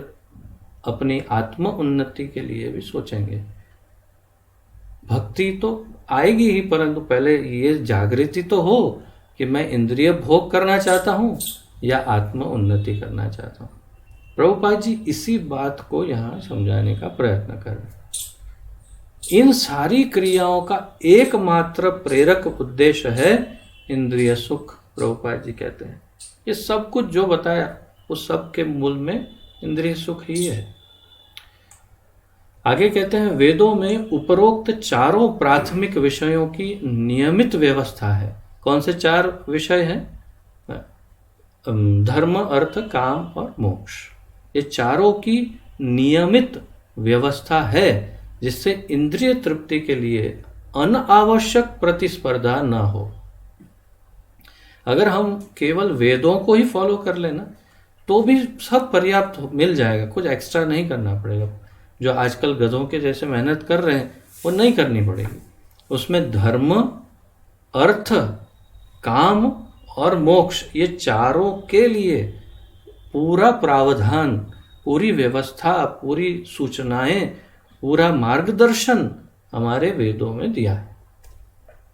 अपनी आत्म उन्नति के लिए भी सोचेंगे। भक्ति तो आएगी ही, परंतु पहले ये जागृति तो हो कि मैं इंद्रिय भोग करना चाहता हूँ या आत्म उन्नति करना चाहता हूँ। प्रभुपाद जी इसी बात को यहाँ समझाने का प्रयत्न कर रहे हैं। इन सारी क्रियाओं का एकमात्र प्रेरक उद्देश्य है इंद्रिय सुख। प्रभुपाद जी कहते हैं ये सब कुछ जो बताया उस सब के मूल में इंद्रिय सुख ही है। आगे कहते हैं वेदों में उपरोक्त चारों प्राथमिक विषयों की नियमित व्यवस्था है। कौन से चार विषय हैं? धर्म, अर्थ, काम और मोक्ष। ये चारों की नियमित व्यवस्था है जिससे इंद्रिय तृप्ति के लिए अनावश्यक प्रतिस्पर्धा न हो। अगर हम केवल वेदों को ही फॉलो कर लेना तो भी सब पर्याप्त मिल जाएगा, कुछ एक्स्ट्रा नहीं करना पड़ेगा। जो आजकल गधों के जैसे मेहनत कर रहे हैं वो नहीं करनी पड़ेगी। उसमें धर्म, अर्थ, काम और मोक्ष ये चारों के लिए पूरा प्रावधान, पूरी व्यवस्था, पूरी सूचनाएं, पूरा मार्गदर्शन हमारे वेदों में दिया है।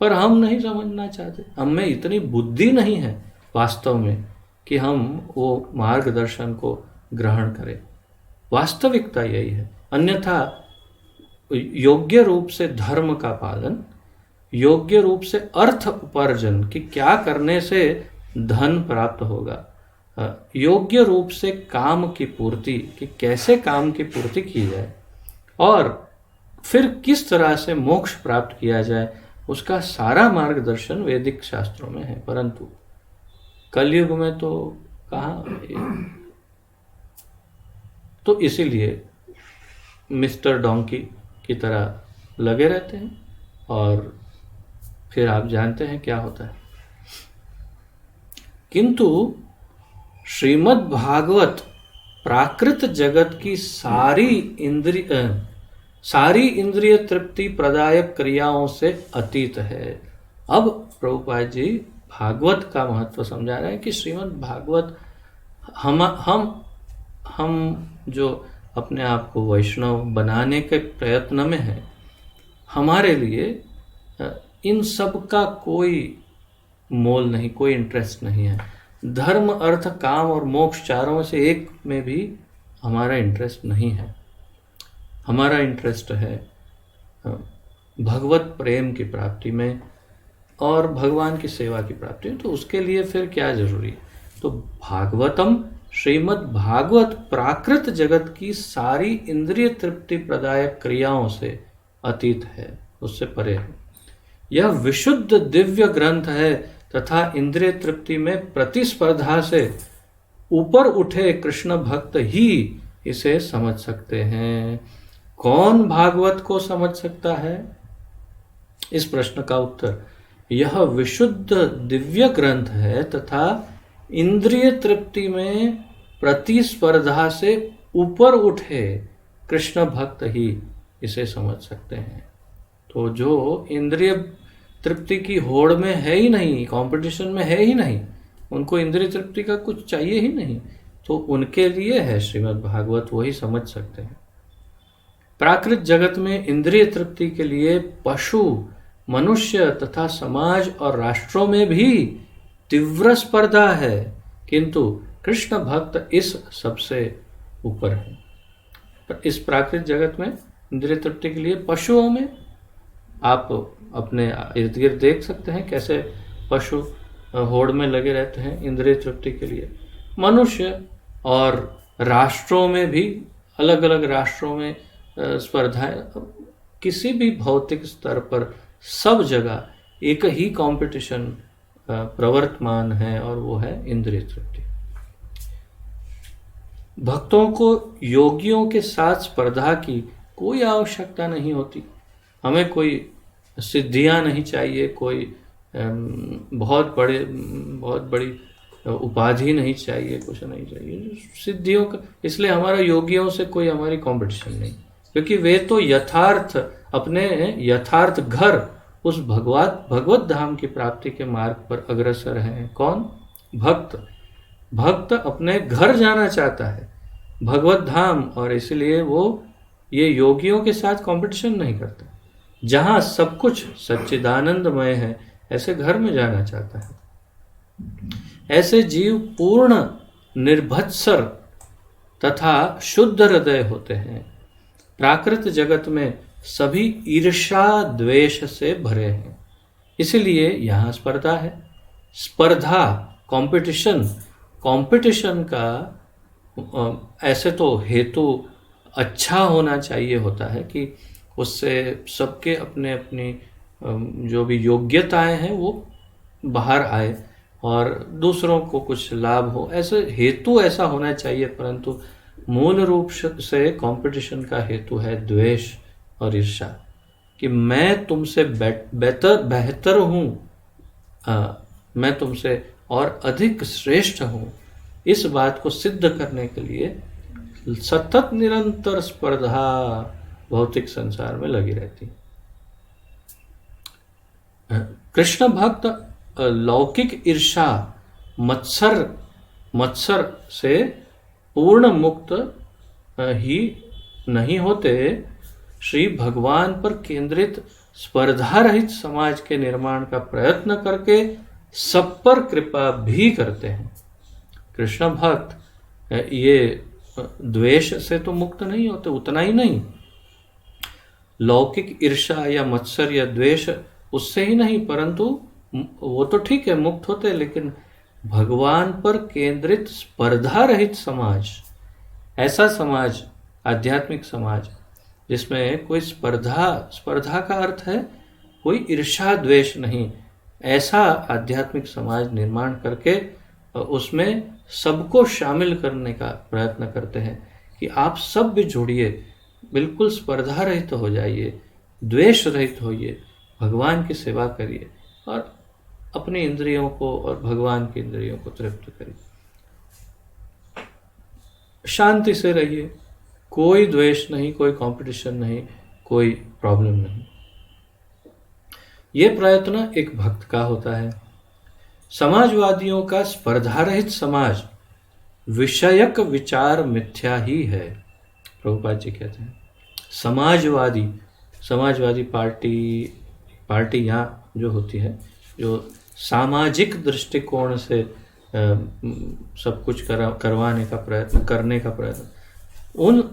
पर हम नहीं समझना चाहते, हम में इतनी बुद्धि नहीं है वास्तव में कि हम वो मार्गदर्शन को ग्रहण करें। वास्तविकता यही है। अन्यथा योग्य रूप से धर्म का पालन, योग्य रूप से अर्थ उपार्जन कि क्या करने से धन प्राप्त होगा, योग्य रूप से काम की पूर्ति कि कैसे काम की पूर्ति की जाए और फिर किस तरह से मोक्ष प्राप्त किया जाए, उसका सारा मार्गदर्शन वैदिक शास्त्रों में है। परंतु कलयुग में तो कहाँ। तो इसीलिए मिस्टर डोंकी की तरह लगे रहते हैं और फिर आप जानते हैं क्या होता है। किंतु श्रीमद् भागवत प्राकृत जगत की सारी इंद्रिय तृप्ति प्रदायक क्रियाओं से अतीत है। अब प्रभुपाद जी भागवत का महत्व समझा रहे हैं कि श्रीमद् भागवत हम जो अपने आप को वैष्णव बनाने के प्रयत्न में है, हमारे लिए इन सब का कोई मोल नहीं, कोई इंटरेस्ट नहीं है। धर्म, अर्थ, काम और मोक्ष चारों से एक में भी हमारा इंटरेस्ट नहीं है। हमारा इंटरेस्ट है भगवत प्रेम की प्राप्ति में और भगवान की सेवा की प्राप्ति में। तो उसके लिए फिर क्या जरूरी है? तो भागवतम श्रीमद् भागवत प्राकृत जगत की सारी इंद्रिय तृप्ति प्रदायक क्रियाओं से अतीत है, उससे परे है। यह विशुद्ध दिव्य ग्रंथ है तथा इंद्रिय तृप्ति में प्रतिस्पर्धा से ऊपर उठे कृष्ण भक्त ही इसे समझ सकते हैं। कौन भागवत को समझ सकता है? इस प्रश्न का उत्तर यह विशुद्ध दिव्य ग्रंथ है तथा इंद्रिय तृप्ति में प्रतिस्पर्धा से ऊपर उठे कृष्ण भक्त ही इसे समझ सकते हैं। तो जो इंद्रिय तृप्ति की होड़ में है ही नहीं, कंपटीशन में है ही नहीं, उनको इंद्रिय तृप्ति का कुछ चाहिए ही नहीं, तो उनके लिए है श्रीमद् भागवत, वही समझ सकते हैं। प्राकृत जगत में इंद्रिय तृप्ति के लिए पशु, मनुष्य तथा समाज और राष्ट्रों में भी तीव्र स्पर्धा है, किंतु कृष्ण भक्त इस सबसे ऊपर है। पर इस प्राकृत जगत में इंद्रिय तृप्ति के लिए पशुओं में आप अपने इर्द गिर्द देख सकते हैं कैसे पशु होड़ में लगे रहते हैं इंद्रिय तृप्ति के लिए। मनुष्य और राष्ट्रों में भी अलग अलग राष्ट्रों में स्पर्धाएं, किसी भी भौतिक स्तर पर सब जगह एक ही कंपटीशन प्रवर्तमान है, और वो है इंद्रिय तृप्ति। भक्तों को योगियों के साथ स्पर्धा की कोई आवश्यकता नहीं होती। हमें कोई सिद्धियां नहीं चाहिए, कोई बहुत बड़ी उपाधि नहीं चाहिए, कुछ नहीं चाहिए सिद्धियों का। इसलिए हमारा योगियों से कोई हमारी कंपटीशन नहीं, क्योंकि वे तो अपने यथार्थ घर उस भगवत धाम की प्राप्ति के मार्ग पर अग्रसर हैं। कौन? भक्त अपने घर जाना चाहता है, भगवत धाम, और इसलिए वो ये योगियों के साथ कंपटीशन नहीं करता। जहां सब कुछ सच्चिदानंदमय है, ऐसे घर में जाना चाहता है। ऐसे जीव पूर्ण निर्भत्सर तथा शुद्ध हृदय होते हैं। प्राकृत जगत में सभी ईर्ष्या द्वेष से भरे हैं, इसलिए यहाँ स्पर्धा है। स्पर्धा, कंपटीशन का ऐसे तो हेतु अच्छा होना चाहिए होता है कि उससे सबके अपने अपनी जो भी योग्यताएं हैं वो बाहर आए और दूसरों को कुछ लाभ हो, ऐसे हेतु ऐसा होना चाहिए। परंतु मूल रूप से कंपटीशन का हेतु है द्वेष और ईर्ष्या, कि मैं तुमसे बेहतर हूँ, मैं तुमसे और अधिक श्रेष्ठ हूँ। इस बात को सिद्ध करने के लिए सतत निरंतर स्पर्धा भौतिक संसार में लगी रहती है। कृष्ण भक्त लौकिक ईर्षा मत्सर से पूर्ण मुक्त ही नहीं होते, श्री भगवान पर केंद्रित स्पर्धा रहित समाज के निर्माण का प्रयत्न करके सब पर कृपा भी करते हैं। कृष्ण भक्त ये द्वेष से तो मुक्त नहीं होते, उतना ही नहीं, लौकिक ईर्षा या मत्सर या द्वेष उससे ही नहीं, परंतु वो तो ठीक है मुक्त होते, लेकिन भगवान पर केंद्रित स्पर्धा रहित समाज, ऐसा समाज, आध्यात्मिक समाज जिसमें कोई स्पर्धा का अर्थ है कोई ईर्षा द्वेष नहीं, ऐसा आध्यात्मिक समाज निर्माण करके उसमें सबको शामिल करने का प्रयत्न करते हैं कि आप सब भी जुड़िए, बिल्कुल स्पर्धा रहित हो जाइए, द्वेष रहित होइए, भगवान की सेवा करिए और अपनी इंद्रियों को और भगवान की इंद्रियों को तृप्त करिए, शांति से रहिए, कोई द्वेष नहीं, कोई कंपटीशन नहीं, कोई प्रॉब्लम नहीं। ये प्रयत्न एक भक्त का होता है। समाजवादियों का स्पर्धा रहित समाज विषयक विचार मिथ्या ही है। प्रभुपाद जी कहते हैं समाजवादी पार्टी यहाँ जो होती है, जो सामाजिक दृष्टिकोण से सब कुछ करने का प्रयत्न, उन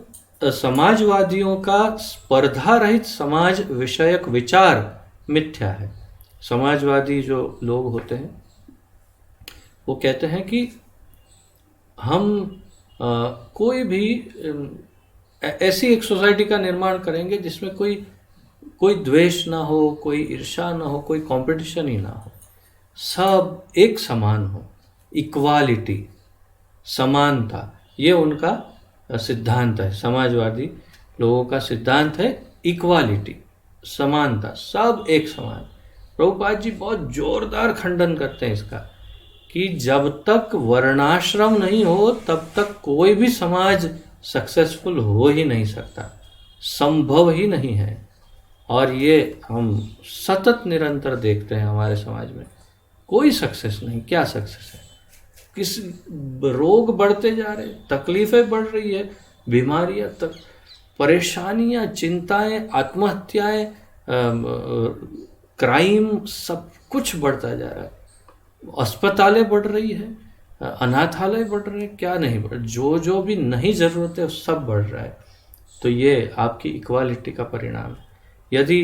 समाजवादियों का स्पर्धा रहित समाज विषयक विचार मिथ्या है। समाजवादी जो लोग होते हैं वो कहते हैं कि हम कोई भी ऐसी एक सोसाइटी का निर्माण करेंगे जिसमें कोई द्वेष ना हो, कोई ईर्ष्या ना हो, कोई कंपटीशन ही ना हो, सब एक समान हो, इक्वालिटी, समानता, ये उनका सिद्धांत है। समाजवादी लोगों का सिद्धांत है इक्वालिटी, समानता, सब एक समान। प्रभुपाद जी बहुत जोरदार खंडन करते हैं इसका कि जब तक वर्णाश्रम नहीं हो तब तक कोई भी समाज सक्सेसफुल हो ही नहीं सकता, संभव ही नहीं है। और ये हम सतत निरंतर देखते हैं हमारे समाज में, कोई सक्सेस नहीं। क्या सक्सेस है? किस रोग बढ़ते जा रहे, तकलीफें बढ़ रही है, बीमारियां तक, परेशानियां, चिंताएं, आत्महत्याएं, क्राइम, सब कुछ बढ़ता जा रहा है। अस्पतालें बढ़ रही है, अनाथालय बढ़ रहे हैं, क्या नहीं बढ़, जो भी नहीं जरूरत है सब बढ़ रहा है। तो ये आपकी इक्वालिटी का परिणाम है। यदि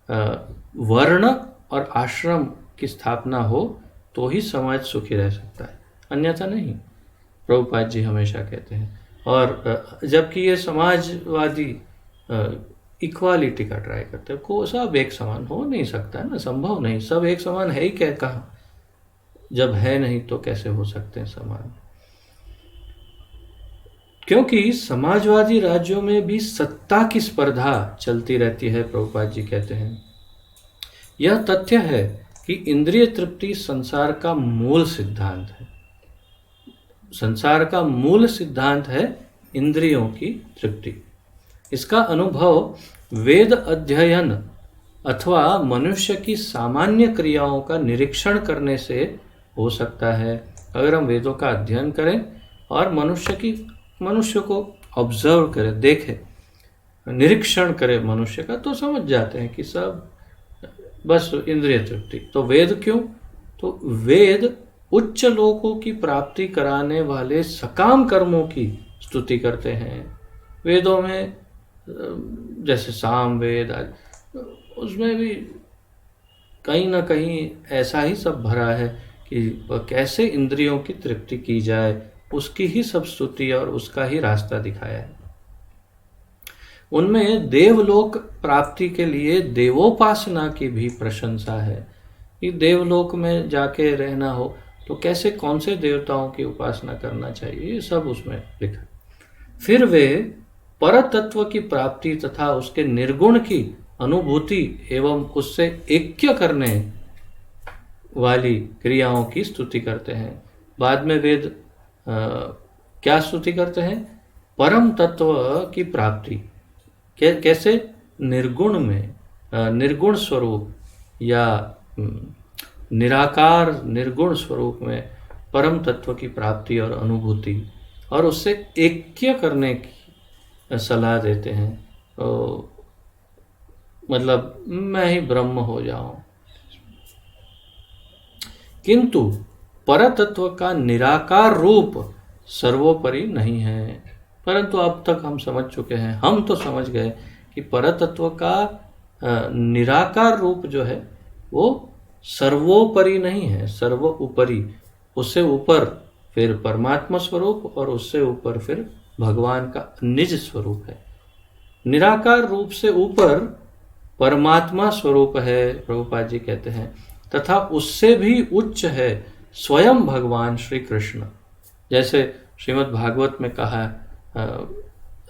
वर्ण और आश्रम की स्थापना हो तो ही समाज सुखी रह सकता है, अन्यथा नहीं, प्रभुपाद जी हमेशा कहते हैं। और जबकि ये समाजवादी इक्वालिटी का ट्राई करते हैं, को सब एक समान हो नहीं सकता है ना, संभव नहीं, सब एक समान है ही क्या, कहाँ। जब है नहीं तो कैसे हो सकते हैं समान। क्योंकि समाजवादी राज्यों में भी सत्ता की स्पर्धा चलती रहती है, प्रभुपाद जी कहते हैं। यह तथ्य है कि इंद्रिय तृप्ति संसार का मूल सिद्धांत है। संसार का मूल सिद्धांत है इंद्रियों की तृप्ति। इसका अनुभव वेद अध्ययन अथवा मनुष्य की सामान्य क्रियाओं का निरीक्षण करने से हो सकता है। अगर हम वेदों का अध्ययन करें और मनुष्य को ऑब्जर्व करें, देखें, निरीक्षण करें मनुष्य का, तो समझ जाते हैं कि सब बस इंद्रिय तृप्ति। तो वेद क्यों? तो वेद उच्च लोकों की प्राप्ति कराने वाले सकाम कर्मों की स्तुति करते हैं। वेदों में जैसे साम वेद आदि, उसमें भी कहीं ना कहीं ऐसा ही सब भरा है कि कैसे इंद्रियों की तृप्ति की जाए, उसकी ही सब स्तुति और उसका ही रास्ता दिखाया है। उनमें देवलोक प्राप्ति के लिए देवोपासना की भी प्रशंसा है कि देवलोक में जाके रहना हो तो कैसे, कौन से देवताओं की उपासना करना चाहिए, ये सब उसमें लिखा। फिर वे परतत्व की प्राप्ति तथा उसके निर्गुण की अनुभूति एवं उससे ऐक्य करने वाली क्रियाओं की स्तुति करते हैं। बाद में वेद क्या स्तुति करते हैं? परम तत्व की प्राप्ति। कैसे? निर्गुण में, निर्गुण स्वरूप या निराकार निर्गुण स्वरूप में परम तत्व की प्राप्ति और अनुभूति और उससे ऐक्य करने की सलाह देते हैं। तो मतलब मैं ही ब्रह्म हो जाऊं। किंतु परतत्व का निराकार रूप सर्वोपरि नहीं है। परंतु अब तक हम समझ चुके हैं, हम तो समझ गए कि परतत्व का निराकार रूप जो है वो सर्वोपरि नहीं है, सर्वोपरि। उससे ऊपर फिर परमात्मा स्वरूप और उससे ऊपर फिर भगवान का निज स्वरूप है। निराकार रूप से ऊपर परमात्मा स्वरूप है, प्रभुपाद जी कहते हैं, तथा उससे भी उच्च है स्वयं भगवान श्री कृष्ण। जैसे श्रीमद् भागवत में कहा,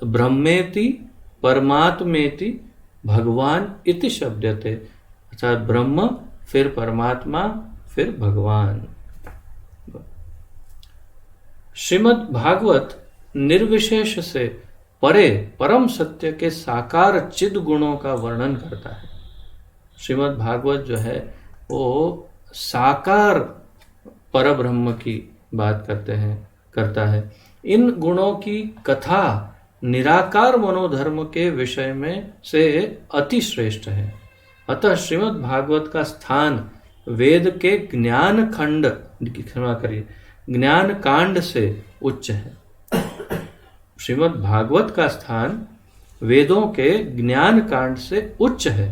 ब्रह्मेति परमात्मेति भगवान इति शब्दते, अर्थात ब्रह्म फिर परमात्मा फिर भगवान। श्रीमद् भागवत निर्विशेष से परे परम सत्य के साकार चिद गुणों का वर्णन करता है। श्रीमद् भागवत जो है वो साकार परब्रह्म की बात करता है। इन गुणों की कथा निराकार मनोधर्म के विषय में से अति श्रेष्ठ है। अतः श्रीमद् भागवत का स्थान वेद के ज्ञान खंड, क्षमा करिए, ज्ञान कांड से उच्च है। श्रीमद् भागवत का स्थान वेदों के ज्ञान कांड से उच्च है।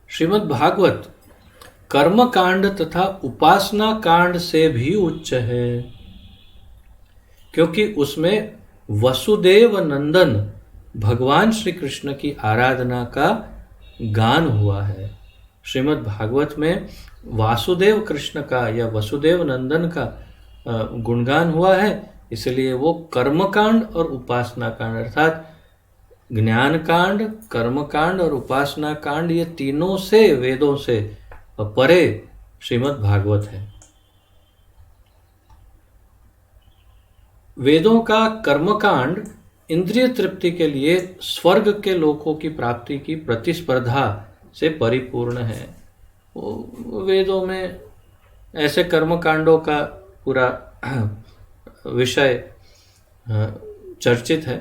श्रीमद् भागवत कर्म कांड तथा उपासना कांड से भी उच्च है, क्योंकि उसमें वसुदेव नंदन भगवान श्री कृष्ण की आराधना का गान हुआ है। श्रीमद् भागवत में वासुदेव कृष्ण का या वसुदेव नंदन का गुणगान हुआ है, इसलिए वो कर्मकांड और उपासना कांड अर्थात ज्ञान कांड, कर्म कांड और उपासना कांड, ये तीनों से वेदों से परे श्रीमद् भागवत है। वेदों का कर्मकांड इंद्रिय तृप्ति के लिए स्वर्ग के लोकों की प्राप्ति की प्रतिस्पर्धा से परिपूर्ण है। वेदों में ऐसे कर्मकांडों का पूरा विषय चर्चित है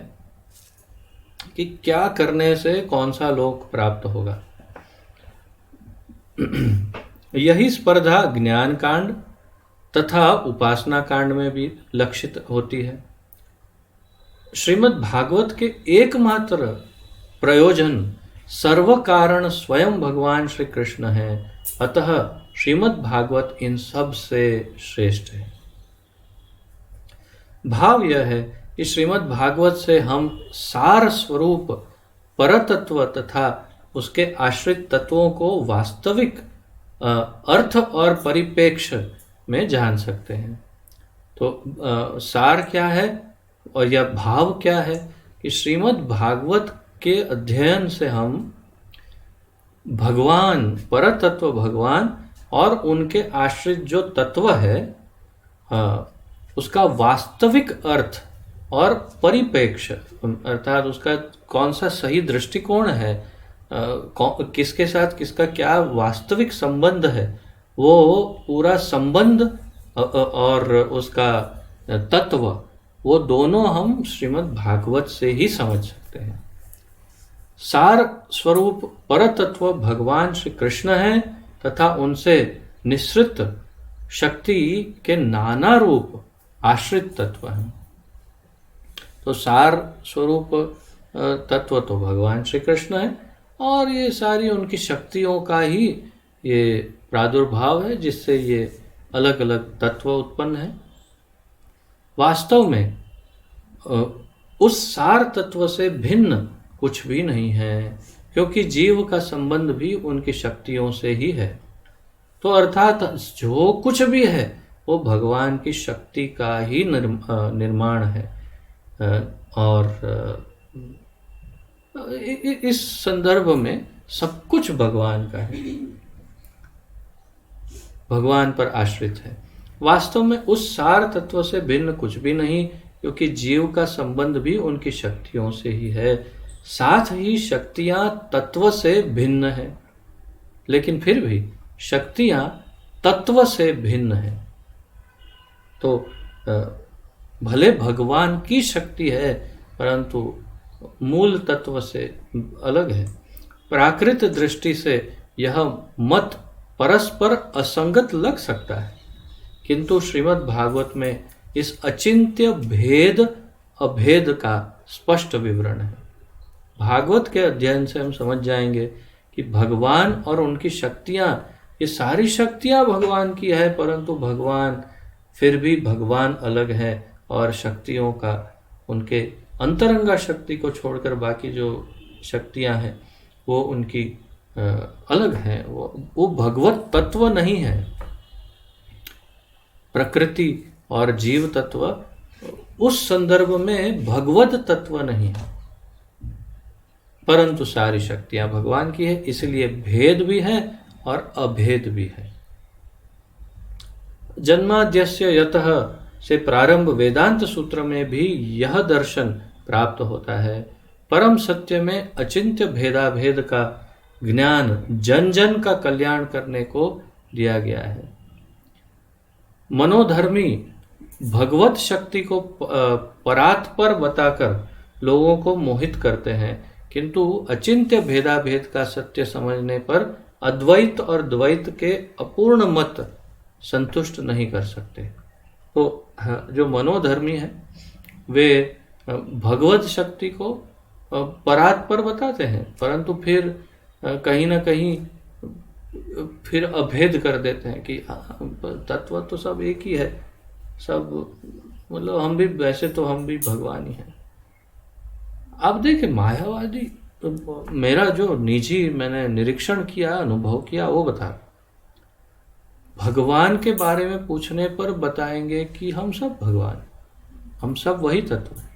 कि क्या करने से कौन सा लोक प्राप्त होगा। यही स्पर्धा ज्ञान कांड तथा उपासना कांड में भी लक्षित होती है। श्रीमद् भागवत के एकमात्र प्रयोजन सर्व कारण स्वयं भगवान श्री कृष्ण है। अतः श्रीमद् भागवत इन सब से श्रेष्ठ है। भाव यह है कि श्रीमद् भागवत से हम सार स्वरूप परतत्व तथा उसके आश्रित तत्वों को वास्तविक अर्थ और परिप्रेक्ष्य में जान सकते हैं। तो सार क्या है और यह भाव क्या है कि श्रीमद् भागवत के अध्ययन से हम भगवान, परतत्व भगवान और उनके आश्रित जो तत्व है उसका वास्तविक अर्थ और परिप्रेक्ष्य, अर्थात उसका कौन सा सही दृष्टिकोण है, किसके साथ किसका क्या वास्तविक संबंध है, वो पूरा संबंध और उसका तत्व, वो दोनों हम श्रीमद् भागवत से ही समझ सकते हैं। सार स्वरूप परतत्व भगवान श्री कृष्ण हैं तथा उनसे निःसृत शक्ति के नाना रूप आश्रित तत्व हैं। तो सार स्वरूप तत्व तो भगवान श्री कृष्ण है और ये सारी उनकी शक्तियों का ही ये प्रादुर्भाव है जिससे ये अलग अलग तत्व उत्पन्न है। वास्तव में उस सार तत्व से भिन्न कुछ भी नहीं है, क्योंकि जीव का संबंध भी उनकी शक्तियों से ही है। तो अर्थात जो कुछ भी है वो भगवान की शक्ति का ही निर्माण है। और इस संदर्भ में सब कुछ भगवान का है, भगवान पर आश्रित है। वास्तव में उस सार तत्व से भिन्न कुछ भी नहीं, क्योंकि जीव का संबंध भी उनकी शक्तियों से ही है। साथ ही शक्तियां तत्व से भिन्न है, लेकिन फिर भी शक्तियां तत्व से भिन्न है। तो भले भगवान की शक्ति है परंतु मूल तत्व से अलग है। प्राकृत दृष्टि से यह मत परस्पर असंगत लग सकता है, किंतु श्रीमद् भागवत में इस अचिंत्य भेद अभेद का स्पष्ट विवरण है। भागवत के अध्ययन से हम समझ जाएंगे कि भगवान और उनकी शक्तियां, ये सारी शक्तियां भगवान की है, परंतु भगवान फिर भी भगवान अलग है और शक्तियों का, उनके अंतरंगा शक्ति को छोड़कर बाकी जो शक्तियां हैं वो उनकी अलग हैं। वो भगवत तत्व नहीं है। प्रकृति और जीव तत्व उस संदर्भ में भगवत तत्व नहीं है, परंतु सारी शक्तियां भगवान की है, इसलिए भेद भी है और अभेद भी है। जन्माद्यस्य यतः से प्रारंभ वेदांत सूत्र में भी यह दर्शन प्राप्त होता है। परम सत्य में अचिंत्य भेदाभेद का ज्ञान जन जन का कल्याण करने को दिया गया है। मनोधर्मी भगवत शक्ति को परात्पर बताकर लोगों को मोहित करते हैं, किंतु अचिंत्य भेदाभेद का सत्य समझने पर अद्वैत और द्वैत के अपूर्ण मत संतुष्ट नहीं कर सकते। तो जो मनोधर्मी है वे भगवत शक्ति को परात्पर बताते हैं, परंतु फिर कहीं ना कहीं फिर अभेद कर देते हैं कि तत्व तो सब एक ही है, सब मतलब हम भी, वैसे तो हम भी भगवान ही हैं। आप देखिए मायावादी, तो मेरा जो निजी मैंने निरीक्षण किया, अनुभव किया, वो बता, भगवान के बारे में पूछने पर बताएंगे कि हम सब भगवान, हम सब वही तत्व हैं,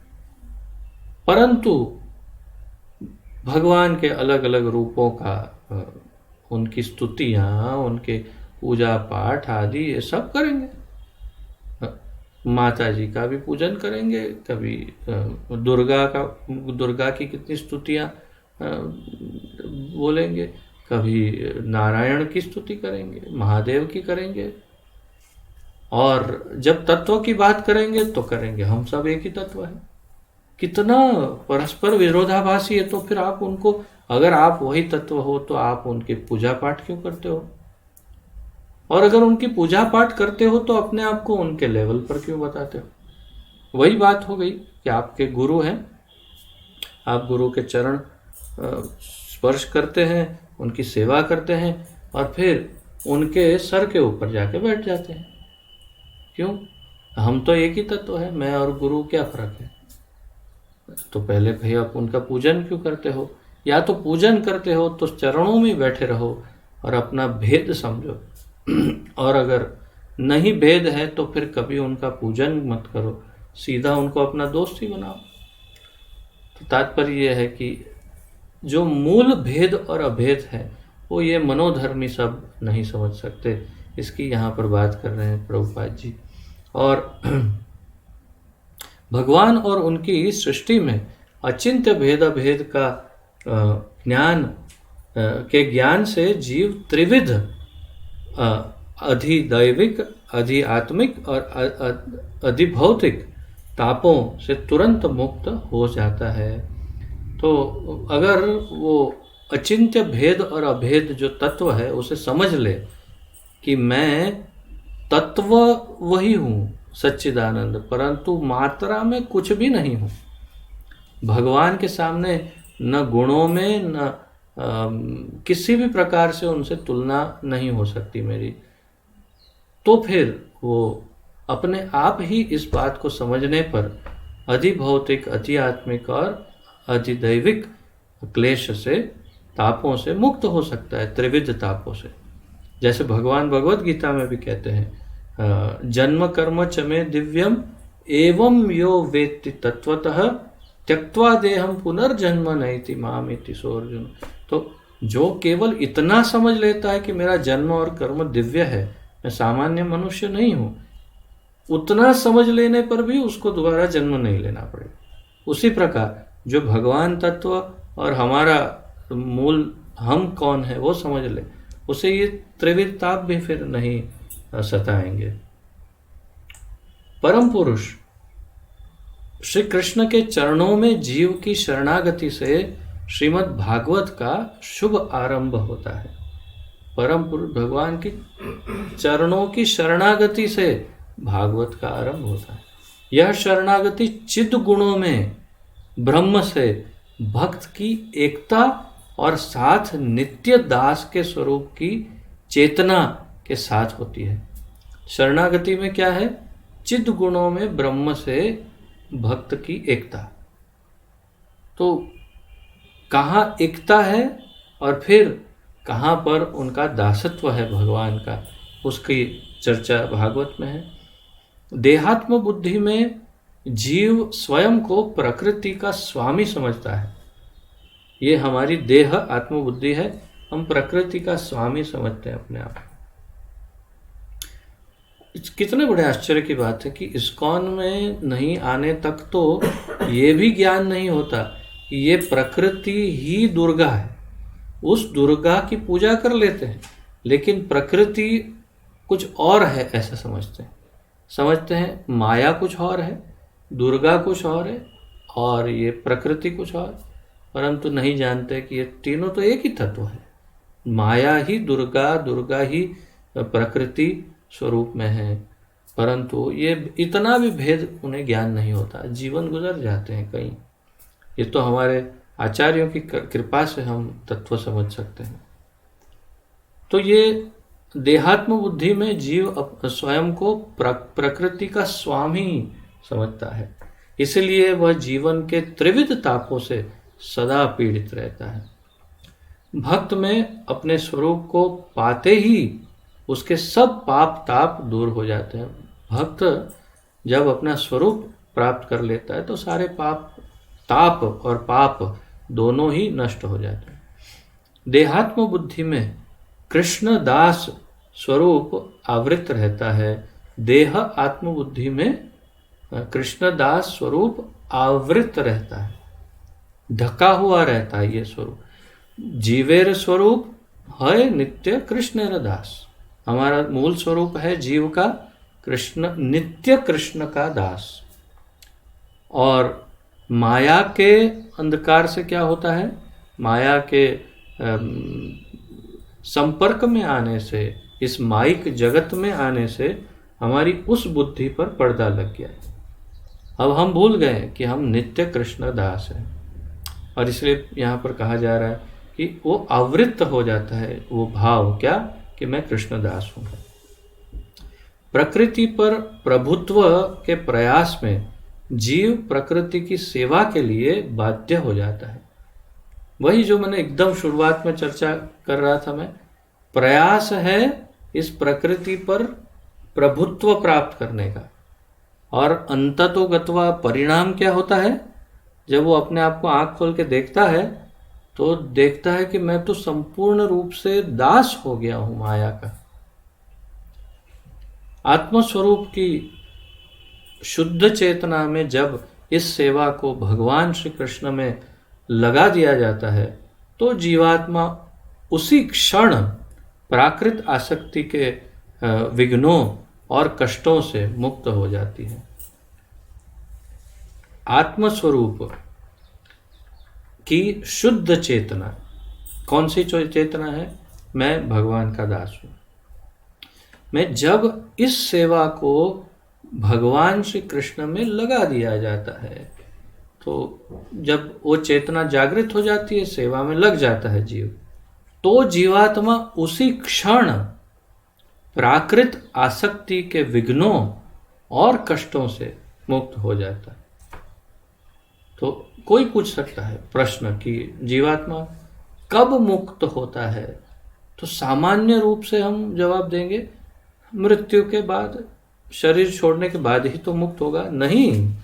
परंतु भगवान के अलग अलग रूपों का, उनकी स्तुतियाँ, उनके पूजा पाठ आदि ये सब करेंगे। माता जी का भी पूजन करेंगे, कभी दुर्गा की कितनी स्तुतियाँ बोलेंगे, कभी नारायण की स्तुति करेंगे, महादेव की करेंगे, और जब तत्व की बात करेंगे तो करेंगे हम सब एक ही तत्व है। कितना परस्पर विरोधाभासी है। तो फिर आप उनको, अगर आप वही तत्व हो तो आप उनके पूजा पाठ क्यों करते हो, और अगर उनकी पूजा पाठ करते हो तो अपने आप को उनके लेवल पर क्यों बताते हो। वही बात हो गई कि आपके गुरु हैं, आप गुरु के चरण स्पर्श करते हैं, उनकी सेवा करते हैं और फिर उनके सर के ऊपर जाके बैठ जाते हैं। क्यों? हम तो एक ही तत्व है, मैं और गुरु क्या फर्क है। तो पहले भाई आप उनका पूजन क्यों करते हो? या तो पूजन करते हो तो चरणों में बैठे रहो और अपना भेद समझो, और अगर नहीं भेद है तो फिर कभी उनका पूजन मत करो, सीधा उनको अपना दोस्त ही बनाओ। तो तात्पर्य यह है कि जो मूल भेद और अभेद है वो ये मनोधर्मी सब नहीं समझ सकते। इसकी यहाँ पर बात कर रहे हैं प्रभुपाद जी। और भगवान और उनकी सृष्टि में अचिंत्य भेद अभेद का ज्ञान के ज्ञान से जीव त्रिविध अधिदैविक, अधिआत्मिक और अधिभौतिक तापों से तुरंत मुक्त हो जाता है। तो अगर वो अचिंत्य भेद और अभेद जो तत्व है उसे समझ ले कि मैं तत्व वही हूँ सच्चिदानंद, परंतु मात्रा में कुछ भी नहीं हूँ। भगवान के सामने न गुणों में न किसी भी प्रकार से उनसे तुलना नहीं हो सकती मेरी। तो फिर वो अपने आप ही इस बात को समझने पर अधिभौतिक, अतिआत्मिक और अधिदैविक क्लेश से, तापों से मुक्त हो सकता है, त्रिविध तापों से। जैसे भगवान भगवत गीता में भी कहते हैं, जन्म कर्म च मे दिव्यम एवं यो वेत्ति तत्वतः त्यक्त्वा देहम पुनर्जन्म नैति मामिति सोऽर्जुन। तो जो केवल इतना समझ लेता है कि मेरा जन्म और कर्म दिव्य है, मैं सामान्य मनुष्य नहीं हूँ, उतना समझ लेने पर भी उसको दोबारा जन्म नहीं लेना पड़ेगा। उसी प्रकार जो भगवान तत्व और हमारा मूल हम कौन है वो समझ ले, उसे ये त्रिविध ताप भी फिर नहीं सताएंगे। परम पुरुष श्री कृष्ण के चरणों में जीव की शरणागति से श्रीमद् भागवत का शुभ आरंभ होता है। परम पुरुष भगवान की चरणों की शरणागति से भागवत का आरंभ होता है। यह शरणागति चिद गुणों में ब्रह्म से भक्त की एकता और साथ नित्य दास के स्वरूप की चेतना के साथ होती है। शरणागति में क्या है? चिद गुणों में ब्रह्म से भक्त की एकता। तो कहाँ एकता है और फिर कहाँ पर उनका दासत्व है भगवान का, उसकी चर्चा भागवत में है। देहात्म बुद्धि में जीव स्वयं को प्रकृति का स्वामी समझता है। ये हमारी देह आत्मबुद्धि है, हम प्रकृति का स्वामी समझते हैं अपने आप। कितने बड़े आश्चर्य की बात है कि इस्कॉन में नहीं आने तक तो ये भी ज्ञान नहीं होता कि ये प्रकृति ही दुर्गा है। उस दुर्गा की पूजा कर लेते हैं, लेकिन प्रकृति कुछ और है ऐसा समझते हैं माया कुछ और है, दुर्गा कुछ और है और ये प्रकृति कुछ और, परंतु नहीं जानते कि ये तीनों तो एक ही तत्व है। माया ही दुर्गा, दुर्गा ही प्रकृति स्वरूप में है, परंतु ये इतना भी भेद उन्हें ज्ञान नहीं होता, जीवन गुजर जाते हैं कहीं। ये तो हमारे आचार्यों की कृपा से हम तत्व समझ सकते हैं। तो ये देहात्म बुद्धि में जीव स्वयं को प्रकृति का स्वामी समझता है, इसलिए वह जीवन के त्रिविध तापों से सदा पीड़ित रहता है। भक्त में अपने स्वरूप को पाते ही उसके सब पाप ताप दूर हो जाते हैं। भक्त जब अपना स्वरूप प्राप्त कर लेता है तो सारे पाप ताप और पाप दोनों ही नष्ट हो जाते हैं। देहात्म बुद्धि में कृष्ण दास स्वरूप आवृत रहता है, देह आत्मबुद्धि में कृष्ण दास स्वरूप आवृत रहता है, ढका हुआ रहता है। ये स्वरूप जीवेर स्वरूप है नित्य कृष्णेर दास। हमारा मूल स्वरूप है जीव का कृष्ण, नित्य कृष्ण का दास। और माया के अंधकार से क्या होता है? माया के संपर्क में आने से, इस माइक जगत में आने से हमारी उस बुद्धि पर पर्दा लग गया। अब हम भूल गए कि हम नित्य कृष्ण दास हैं, और इसलिए यहाँ पर कहा जा रहा है कि वो आवृत्त हो जाता है वो भाव, क्या कि मैं कृष्ण दास हूँ। प्रकृति पर प्रभुत्व के प्रयास में जीव प्रकृति की सेवा के लिए बाध्य हो जाता है। वही जो मैंने एकदम शुरुआत में चर्चा कर रहा था, मैं प्रयास है इस प्रकृति पर प्रभुत्व प्राप्त करने का, और अंततोगत्वा परिणाम क्या होता है? जब वो अपने आप को आंख खोल के देखता है तो देखता है कि मैं तो संपूर्ण रूप से दास हो गया हूं माया का। आत्मस्वरूप की शुद्ध चेतना में जब इस सेवा को भगवान श्री कृष्ण में लगा दिया जाता है तो जीवात्मा उसी क्षण प्राकृत आसक्ति के विघ्नों और कष्टों से मुक्त हो जाती है। आत्मस्वरूप की शुद्ध चेतना कौन सी चेतना है? मैं भगवान का दास हूं। मैं जब इस सेवा को भगवान श्री कृष्ण में लगा दिया जाता है तो जब वो चेतना जागृत हो जाती है, सेवा में लग जाता है जीव, तो जीवात्मा उसी क्षण प्राकृत आसक्ति के विघ्नों और कष्टों से मुक्त हो जाता है। तो कोई पूछ सकता है प्रश्न कि जीवात्मा कब मुक्त होता है? तो सामान्य रूप से हम जवाब देंगे मृत्यु के बाद, शरीर छोड़ने के बाद ही तो मुक्त होगा। नहीं,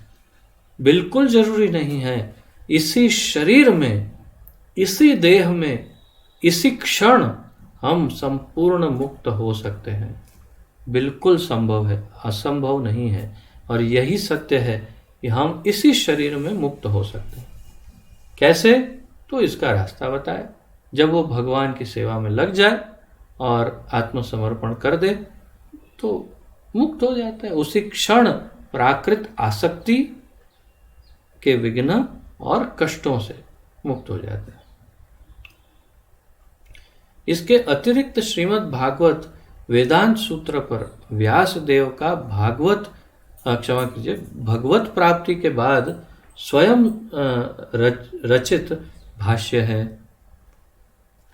बिल्कुल जरूरी नहीं है। इसी शरीर में, इसी देह में, इसी क्षण हम संपूर्ण मुक्त हो सकते हैं। बिल्कुल संभव है, असंभव नहीं है। और यही सत्य है कि हम इसी शरीर में मुक्त हो सकते हैं। कैसे? तो इसका रास्ता बताया। जब वो भगवान की सेवा में लग जाए और आत्मसमर्पण कर दे तो मुक्त हो जाता है। उसी क्षण प्राकृत आसक्ति के विघ्न और कष्टों से मुक्त हो जाता है। इसके अतिरिक्त श्रीमद् भागवत वेदांत सूत्र पर व्यास देव का भगवत प्राप्ति के बाद स्वयं रचित भाष्य है।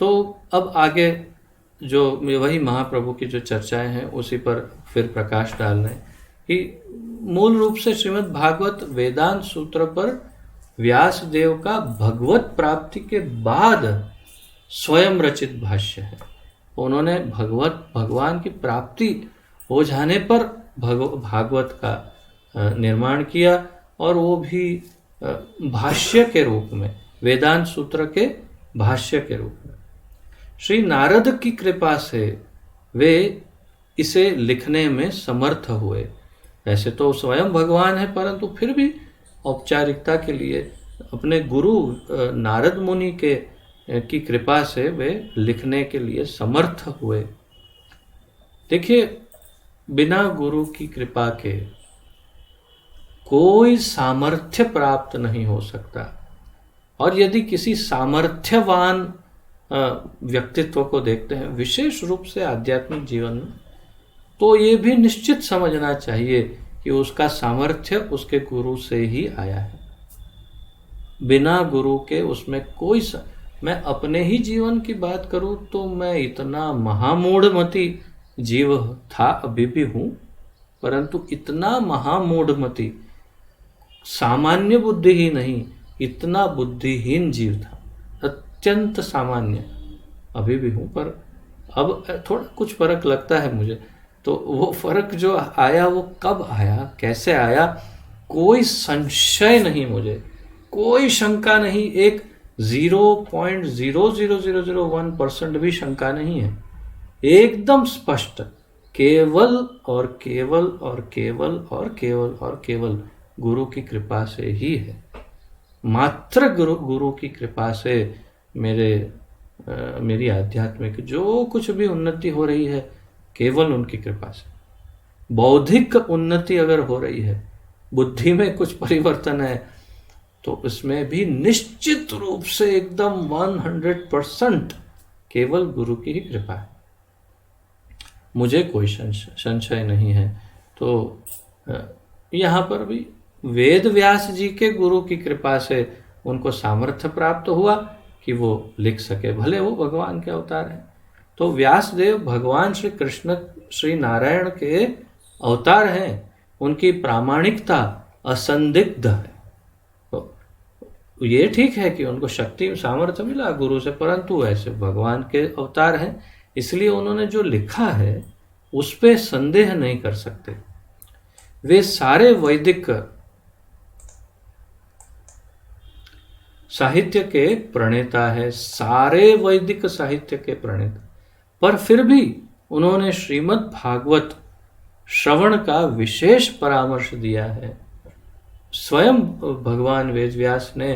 तो अब आगे जो वही महाप्रभु की जो चर्चाएं हैं उसी पर फिर प्रकाश डाल रहे हैं कि मूल रूप से श्रीमद् भागवत वेदांत सूत्र पर व्यास देव का भगवत प्राप्ति के बाद स्वयं रचित भाष्य है। उन्होंने भगवान की प्राप्ति हो जाने पर भागवत का निर्माण किया, और वो भी भाष्य के रूप में, वेदांत सूत्र के भाष्य के रूप में। श्री नारद की कृपा से वे इसे लिखने में समर्थ हुए। वैसे तो स्वयं भगवान है, परंतु फिर भी औपचारिकता के लिए अपने गुरु नारद मुनि की कृपा से वे लिखने के लिए समर्थ हुए। देखिए, बिना गुरु की कृपा के कोई सामर्थ्य प्राप्त नहीं हो सकता। और यदि किसी सामर्थ्यवान व्यक्तित्व को देखते हैं, विशेष रूप से आध्यात्मिक जीवन में, तो ये भी निश्चित समझना चाहिए कि उसका सामर्थ्य उसके गुरु से ही आया है। बिना गुरु के उसमें कोई मैं अपने ही जीवन की बात करूं तो मैं इतना महामूढ़मती जीव था, अभी भी हूं, परंतु इतना महामूढ़मती, सामान्य बुद्धि ही नहीं, इतना बुद्धिहीन जीव था, अत्यंत सामान्य अभी भी हूं। पर अब थोड़ा कुछ फर्क लगता है मुझे। तो वो फर्क जो आया वो कब आया, कैसे आया, कोई संशय नहीं मुझे, कोई शंका नहीं, एक 0.00001% भी शंका नहीं है। एकदम स्पष्ट, केवल और केवल और केवल और केवल और केवल गुरु की कृपा से ही है। मात्र गुरु की कृपा से मेरी आध्यात्मिक जो कुछ भी उन्नति हो रही है, केवल उनकी कृपा से। बौद्धिक उन्नति अगर हो रही है, बुद्धि में कुछ परिवर्तन है, तो इसमें भी निश्चित रूप से एकदम 100% केवल गुरु की ही कृपा है। मुझे कोई संशय नहीं है। तो यहाँ पर भी वेद व्यास जी के गुरु की कृपा से उनको सामर्थ्य प्राप्त हुआ कि वो लिख सके, भले वो भगवान के अवतार हैं। तो व्यासदेव भगवान श्री कृष्ण श्री नारायण के अवतार हैं। उनकी प्रामाणिकता असंदिग्ध है। तो ये ठीक है कि उनको शक्ति सामर्थ्य मिला गुरु से, परंतु ऐसे भगवान के अवतार हैं, इसलिए उन्होंने जो लिखा है उस पे संदेह नहीं कर सकते। वे सारे वैदिक साहित्य के प्रणेता है, सारे वैदिक साहित्य के प्रणेता, पर फिर भी उन्होंने श्रीमद् भागवत श्रवण का विशेष परामर्श दिया है। स्वयं भगवान वेदव्यास ने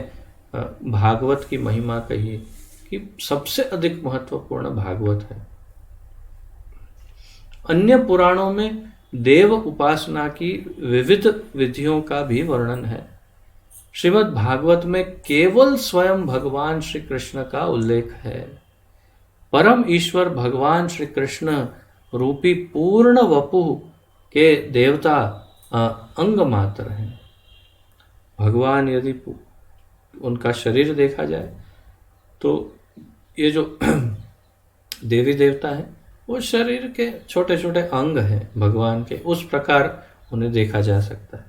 भागवत की महिमा कही कि सबसे अधिक महत्वपूर्ण भागवत है। अन्य पुराणों में देव उपासना की विविध विधियों का भी वर्णन है। श्रीमद् भागवत में केवल स्वयं भगवान श्री कृष्ण का उल्लेख है। परम ईश्वर भगवान श्री कृष्ण रूपी पूर्ण वपु के देवता अंग मात्र हैं। भगवान यदि उनका शरीर देखा जाए तो ये जो देवी देवता है वो शरीर के छोटे छोटे अंग हैं भगवान के, उस प्रकार उन्हें देखा जा सकता है।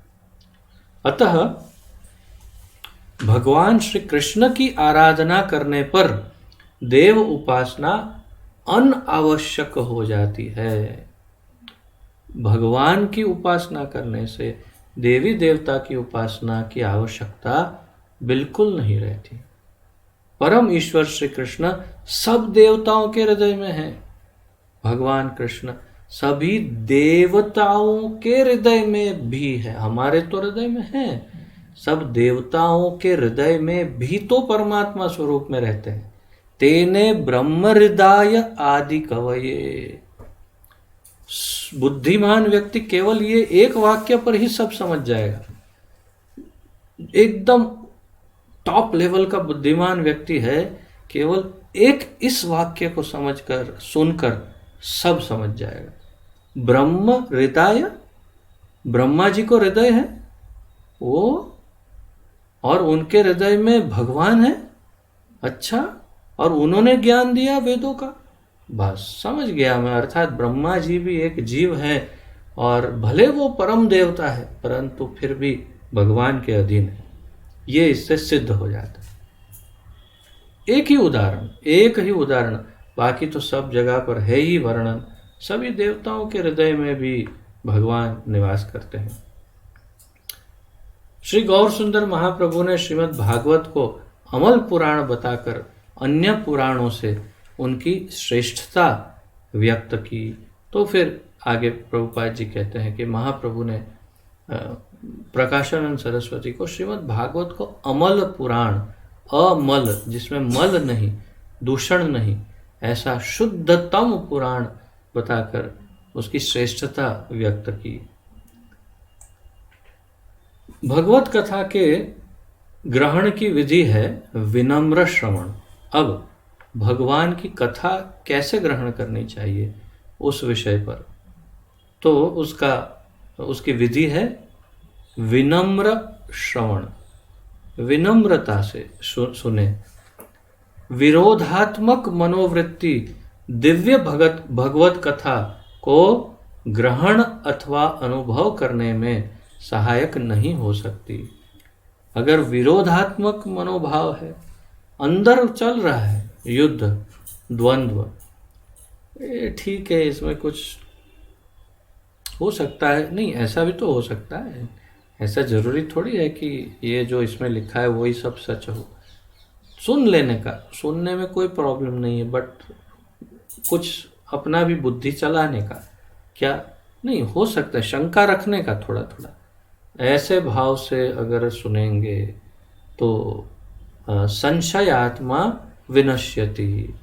अतः भगवान श्री कृष्ण की आराधना करने पर देव उपासना अनावश्यक हो जाती है। भगवान की उपासना करने से देवी देवता की उपासना की आवश्यकता बिल्कुल नहीं रहती। परम ईश्वर श्री कृष्ण सब देवताओं के हृदय में है। भगवान कृष्ण सभी देवताओं के हृदय में भी है। हमारे तो हृदय में है, सब देवताओं के हृदय में भी तो परमात्मा स्वरूप में रहते हैं। तेने ब्रह्म हृदय आदि कवये। बुद्धिमान व्यक्ति केवल ये एक वाक्य पर ही सब समझ जाएगा। एकदम टॉप लेवल का बुद्धिमान व्यक्ति है, केवल एक इस वाक्य को समझकर सुनकर सब समझ जाएगा। ब्रह्म हृदय, ब्रह्मा जी को हृदय है वो, और उनके हृदय में भगवान है। अच्छा, और उन्होंने ज्ञान दिया वेदों का, बस समझ गया मैं। अर्थात ब्रह्मा जी भी एक जीव है और भले वो परम देवता है परंतु फिर भी भगवान के अधीन है। ये इससे सिद्ध हो जाता है। एक ही उदाहरण, बाकी तो सब जगह पर है ही वर्णन। सभी देवताओं के हृदय में भी भगवान निवास करते हैं। श्री गौर सुंदर महाप्रभु ने श्रीमद् भागवत को अमल पुराण बताकर अन्य पुराणों से उनकी श्रेष्ठता व्यक्त की। तो फिर आगे प्रभुपाद जी कहते हैं कि महाप्रभु ने प्रकाशानंद सरस्वती को श्रीमद् भागवत को अमल पुराण, अमल जिसमें मल नहीं, दूषण नहीं, ऐसा शुद्धतम पुराण बताकर उसकी श्रेष्ठता व्यक्त की। भगवत कथा के ग्रहण की विधि है विनम्र श्रवण। अब भगवान की कथा कैसे ग्रहण करनी चाहिए उस विषय पर तो उसकी विधि है विनम्र श्रवण। विनम्रता से सुने। विरोधात्मक मनोवृत्ति दिव्य भगवत कथा को ग्रहण अथवा अनुभव करने में सहायक नहीं हो सकती। अगर विरोधात्मक मनोभाव है, अंदर चल रहा है युद्ध, द्वंद्व, ठीक है, इसमें कुछ हो सकता है, नहीं ऐसा भी तो हो सकता है। ऐसा जरूरी थोड़ी है कि ये जो इसमें लिखा है वही सब सच हो। सुन लेने का, सुनने में कोई प्रॉब्लम नहीं है, बट कुछ अपना भी बुद्धि चलाने का क्या नहीं हो सकता है। शंका रखने का थोड़ा थोड़ा, ऐसे भाव से अगर सुनेंगे तो संशय आत्मा विनश्यति।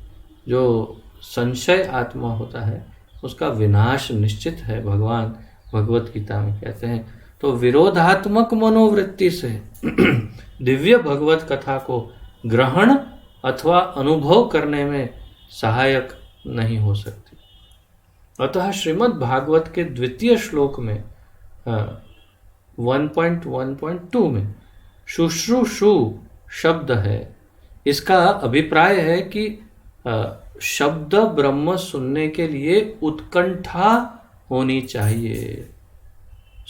जो संशय आत्मा होता है उसका विनाश निश्चित है, भगवान भगवत गीता में कहते हैं। तो विरोधात्मक मनोवृत्ति से दिव्य भगवत कथा को ग्रहण अथवा अनुभव करने में सहायक नहीं हो सकती। अतः श्रीमद् भागवत के द्वितीय श्लोक में 1.1.2 में शुश्रूषु शब्द है। इसका अभिप्राय है कि शब्द ब्रह्म सुनने के लिए उत्कंठा होनी चाहिए।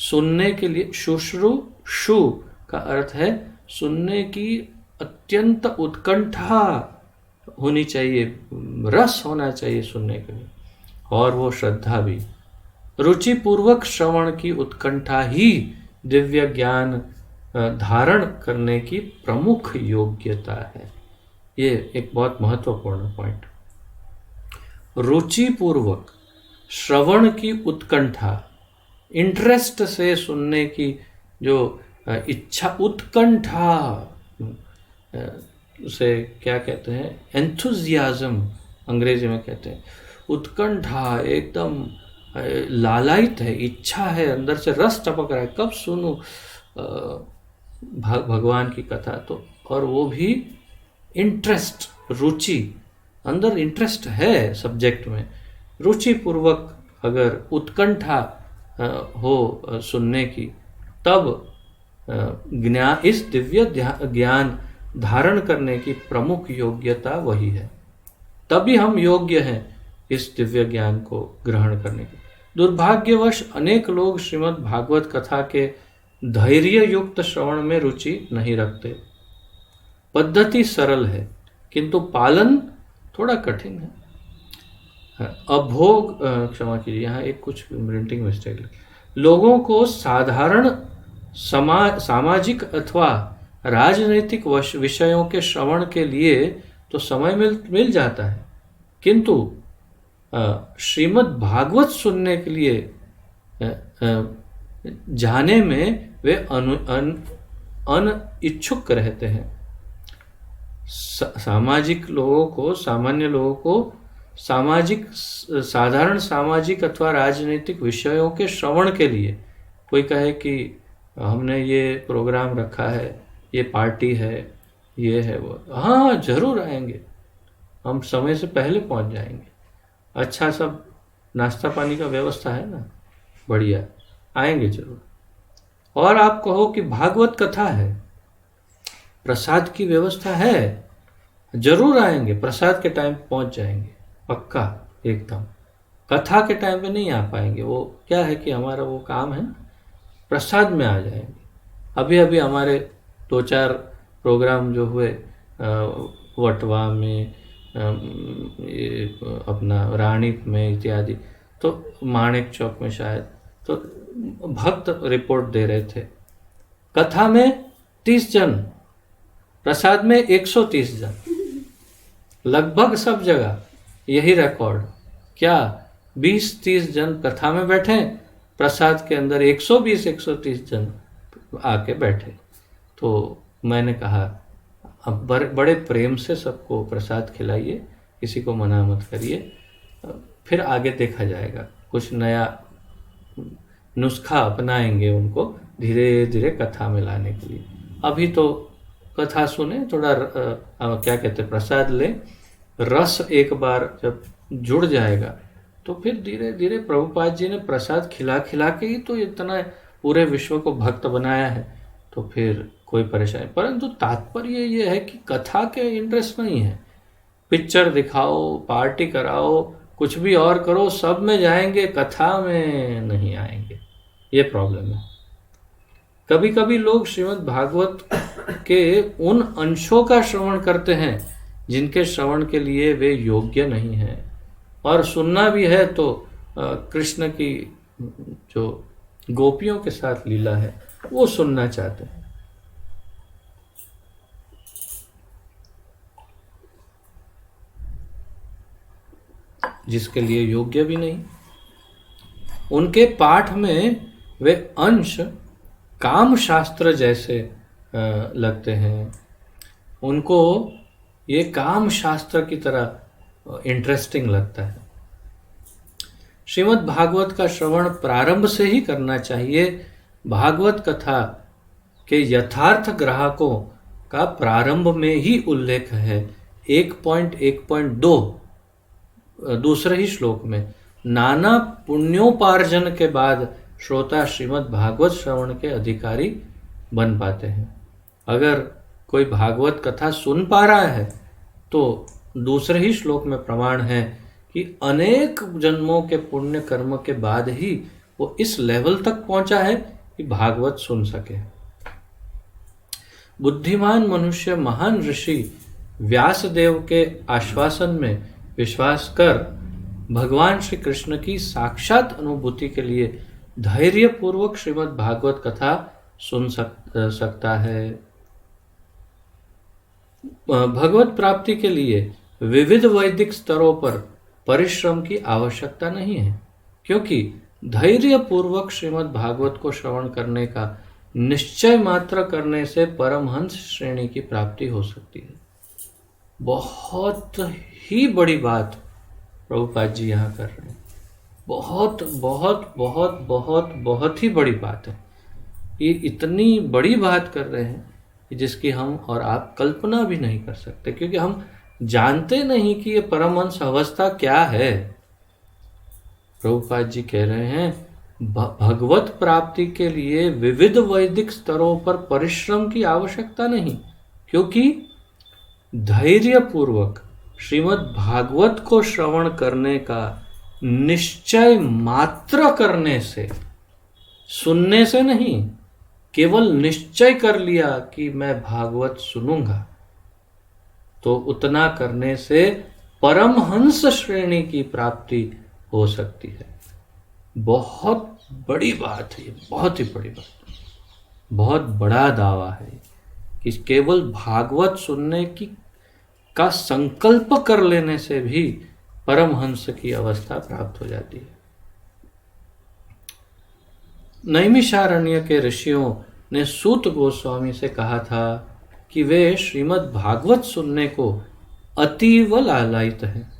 सुनने के लिए शुश्रूषु का अर्थ है सुनने की अत्यंत उत्कंठा होनी चाहिए, रस होना चाहिए सुनने के लिए, और वो श्रद्धा भी। रुचिपूर्वक श्रवण की उत्कंठा ही दिव्य ज्ञान धारण करने की प्रमुख योग्यता है। ये एक बहुत महत्वपूर्ण पॉइंट। रुचिपूर्वक श्रवण की उत्कंठा, इंटरेस्ट से सुनने की जो इच्छा, उत्कंठा उसे क्या कहते हैं, एंथुजियाज्म अंग्रेजी में कहते हैं। उत्कंठा, एकदम लालायित है, इच्छा है, अंदर से रस टपक रहा है, कब सुनूं भगवान की कथा। तो और वो भी इंटरेस्ट, रुचि, अंदर इंटरेस्ट है सब्जेक्ट में, रुचि पूर्वक अगर उत्कंठा हो सुनने की, तब इस दिव्य ज्ञान धारण करने की प्रमुख योग्यता वही है। तभी हम योग्य हैं इस दिव्य ज्ञान को ग्रहण करने की। दुर्भाग्यवश अनेक लोग श्रीमद् भागवत कथा के धैर्य युक्त श्रवण में रुचि नहीं रखते। पद्धति सरल है किंतु पालन थोड़ा कठिन है। अभोग, क्षमा कीजिए, यहाँ एक कुछ प्रिंटिंग मिस्टेक। लोगों को साधारण सामाजिक अथवा राजनैतिक विषयों के श्रवण के लिए तो समय मिल जाता है, किंतु श्रीमद् भागवत सुनने के लिए जाने में वे अनिच्छुक रहते हैं। सामाजिक लोगों को, सामान्य लोगों को साधारण सामाजिक अथवा राजनीतिक विषयों के श्रवण के लिए, कोई कहे कि हमने ये प्रोग्राम रखा है, ये पार्टी है, ये है वो, हाँ जरूर आएंगे, हम समय से पहले पहुंच जाएंगे, अच्छा सब नाश्ता पानी का व्यवस्था है ना, बढ़िया, आएंगे जरूर। और आप कहो कि भागवत कथा है, प्रसाद की व्यवस्था है, जरूर आएंगे, प्रसाद के टाइम पहुंच जाएंगे, पक्का एकदम। कथा के टाइम पे नहीं आ पाएंगे, वो क्या है कि हमारा वो काम है ना, प्रसाद में आ जाएंगे। अभी अभी हमारे 2-4 प्रोग्राम जो हुए वटवा में, अपना रानी में इत्यादि, तो माणिक चौक में शायद, तो भक्त रिपोर्ट दे रहे थे, कथा में 30 जन, प्रसाद में 130 जन, लगभग सब जगह यही रिकॉर्ड। क्या 20-30 जन कथा में बैठे, प्रसाद के अंदर 120-130 जन आके बैठे। तो मैंने कहा अब बड़े प्रेम से सबको प्रसाद खिलाइए, किसी को मना मत करिए, फिर आगे देखा जाएगा, कुछ नया नुस्खा अपनाएंगे उनको धीरे धीरे कथा में लाने के लिए। अभी तो कथा सुने, थोड़ा क्या कहते, प्रसाद लें, रस एक बार जब जुड़ जाएगा तो फिर धीरे धीरे प्रभुपाद जी ने प्रसाद खिला खिला के ही तो इतना पूरे विश्व को भक्त बनाया है, तो फिर कोई परेशानी। परंतु तात्पर्य ये है कि कथा के इंटरेस्ट नहीं है, पिक्चर दिखाओ, पार्टी कराओ, कुछ भी और करो, सब में जाएंगे, कथा में नहीं आएंगे, ये प्रॉब्लम है। कभी कभी लोग श्रीमद् भागवत के उन अंशों का श्रवण करते हैं जिनके श्रवण के लिए वे योग्य नहीं हैं, और सुनना भी है तो कृष्ण की जो गोपियों के साथ लीला है वो सुनना चाहते हैं। जिसके लिए योग्य भी नहीं। उनके पाठ में वे अंश काम शास्त्र जैसे लगते हैं, उनको ये काम शास्त्र की तरह इंटरेस्टिंग लगता है। श्रीमद् भागवत का श्रवण प्रारंभ से ही करना चाहिए। भागवत कथा के यथार्थ ग्राहकों का प्रारंभ में ही उल्लेख है। 1.1.2 दूसरे ही श्लोक में, नाना पुण्योपार्जन के बाद श्रोता श्रीमद् भागवत श्रवण के अधिकारी बन पाते हैं। अगर कोई भागवत कथा सुन पा रहा है तो दूसरे ही श्लोक में प्रमाण है कि अनेक जन्मों के पुण्य कर्म के बाद ही वो इस लेवल तक पहुंचा है कि भागवत सुन सके। बुद्धिमान मनुष्य महान ऋषि व्यासदेव के आश्वासन में विश्वास कर भगवान श्री कृष्ण की साक्षात अनुभूति के लिए धैर्य पूर्वक श्रीमद् भागवत कथा सुन सकता है। भगवत प्राप्ति के लिए विविध वैदिक स्तरों पर परिश्रम की आवश्यकता नहीं है, क्योंकि धैर्य पूर्वक श्रीमद् भागवत को श्रवण करने का निश्चय मात्र करने से परमहंस श्रेणी की प्राप्ति हो सकती है। बहुत ही बड़ी बात प्रभुपाद जी यहाँ कर रहे हैं। बहुत बहुत बहुत बहुत बहुत ही बड़ी बात है। ये इतनी बड़ी बात कर रहे हैं कि जिसकी हम और आप कल्पना भी नहीं कर सकते, क्योंकि हम जानते नहीं कि ये परमहंस अवस्था क्या है। प्रभुपाद जी कह रहे हैं भगवत प्राप्ति के लिए विविध वैदिक स्तरों पर परिश्रम की आवश्यकता नहीं, क्योंकि धैर्य पूर्वक श्रीमद् भागवत को श्रवण करने का निश्चय मात्र करने से, सुनने से नहीं, केवल निश्चय कर लिया कि मैं भागवत सुनूंगा, तो उतना करने से परमहंस श्रेणी की प्राप्ति हो सकती है। बहुत बड़ी बात है, बहुत ही बड़ी बात, बहुत बड़ा दावा है कि केवल भागवत सुनने की का संकल्प कर लेने से भी परमहंस की अवस्था प्राप्त हो जाती है। नैमिषारण्य के ऋषियों ने सूत गोस्वामी से कहा था कि वे श्रीमद् भागवत सुनने को अतीव लालायित हैं।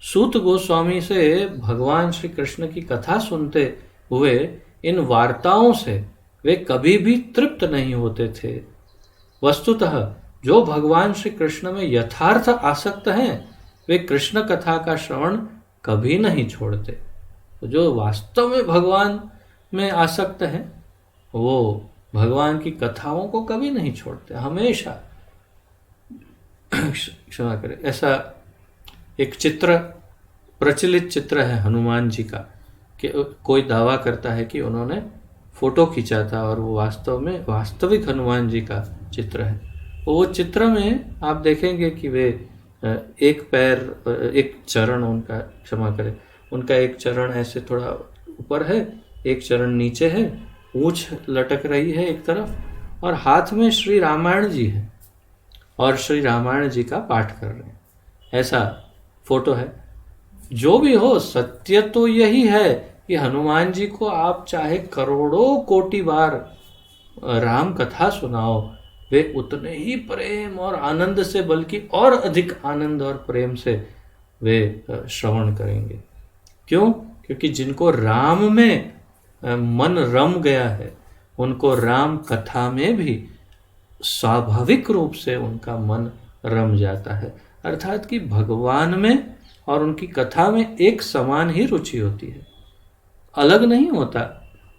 सूत गोस्वामी से भगवान श्री कृष्ण की कथा सुनते हुए इन वार्ताओं से वे कभी भी तृप्त नहीं होते थे। वस्तुतः जो भगवान श्री कृष्ण में यथार्थ आसक्त हैं, वे कृष्ण कथा का श्रवण कभी नहीं छोड़ते। तो जो वास्तव में भगवान में आसक्त हैं, वो भगवान की कथाओं को कभी नहीं छोड़ते, हमेशा। क्षमा करें, ऐसा एक चित्र, प्रचलित चित्र है हनुमान जी का, कि कोई दावा करता है कि उन्होंने फोटो खींचा था और वो वास्तव में वास्तविक हनुमान जी का चित्र है। वो चित्र में आप देखेंगे कि वे एक पैर, एक चरण उनका, क्षमा करें, उनका एक चरण ऐसे थोड़ा ऊपर है, एक चरण नीचे है, पूंछ लटक रही है एक तरफ, और हाथ में श्री रामायण जी है और श्री रामायण जी का पाठ कर रहे हैं। ऐसा फोटो है। जो भी हो, सत्य तो यही है कि हनुमान जी को आप चाहे करोड़ों कोटि बार राम कथा सुनाओ, वे उतने ही प्रेम और आनंद से, बल्कि और अधिक आनंद और प्रेम से वे श्रवण करेंगे। क्यों? क्योंकि जिनको राम में मन रम गया है, उनको राम कथा में भी स्वाभाविक रूप से उनका मन रम जाता है। अर्थात कि भगवान में और उनकी कथा में एक समान ही रुचि होती है, अलग नहीं होता।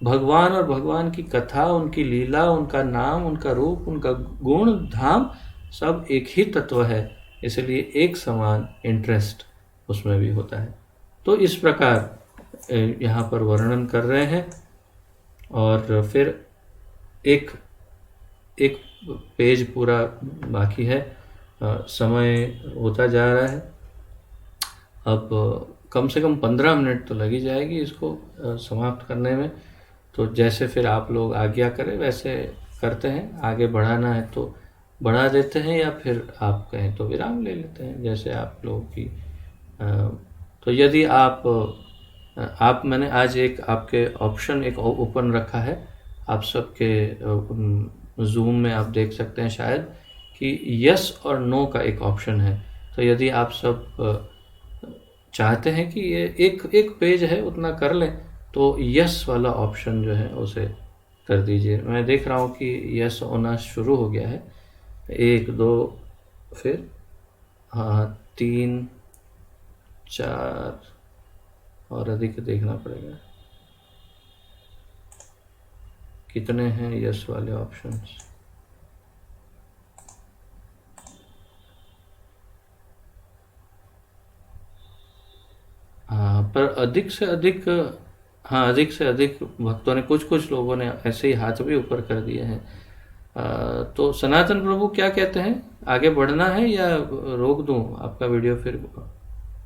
भगवान और भगवान की कथा, उनकी लीला, उनका नाम, उनका रूप, उनका गुण धाम, सब एक ही तत्व है, इसलिए एक समान इंटरेस्ट उसमें भी होता है। तो इस प्रकार यहाँ पर वर्णन कर रहे हैं। और फिर एक एक पेज पूरा बाकी है, समय होता जा रहा है। अब कम से कम 15 मिनट तो लगी जाएगी इसको समाप्त करने में। तो जैसे फिर आप लोग आज्ञा करें वैसे करते हैं। आगे बढ़ाना है तो बढ़ा देते हैं, या फिर आप कहें तो विराम ले लेते हैं, जैसे आप लोगों की। तो यदि आप मैंने आज एक आपके ऑप्शन एक ओपन रखा है, आप सबके जूम में आप देख सकते हैं शायद कि यस और नो का एक ऑप्शन है। तो यदि आप सब चाहते हैं कि ये एक पेज है उतना कर लें, तो यस वाला ऑप्शन जो है उसे कर दीजिए। मैं देख रहा हूँ कि यस होना शुरू हो गया है। 1 2 फिर हाँ 3 4 और अधिक देखना पड़ेगा कितने हैं यस वाले ऑप्शंस। हाँ, पर अधिक से अधिक हाँ, अधिक से अधिक भक्तों ने, कुछ कुछ लोगों ने ऐसे ही हाथ भी ऊपर कर दिए हैं। तो सनातन प्रभु क्या कहते हैं, आगे बढ़ना है या रोक दूं आपका वीडियो? फिर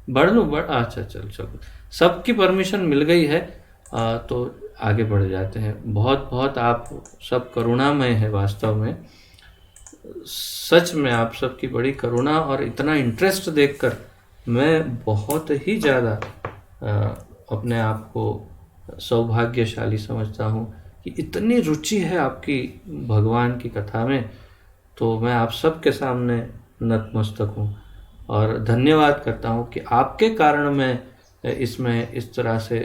बढ़ लूं? अच्छा, चल चलो, सबकी परमिशन मिल गई है। तो आगे बढ़ जाते हैं। बहुत बहुत आप सब करुणामय है वास्तव में, सच में आप सबकी बड़ी करुणा और इतना इंटरेस्ट देखकर मैं बहुत ही ज़्यादा अपने आप को सौभाग्यशाली समझता हूँ कि इतनी रुचि है आपकी भगवान की कथा में। तो मैं आप सबके सामने नतमस्तक हूँ और धन्यवाद करता हूँ कि आपके कारण मैं इसमें इस तरह से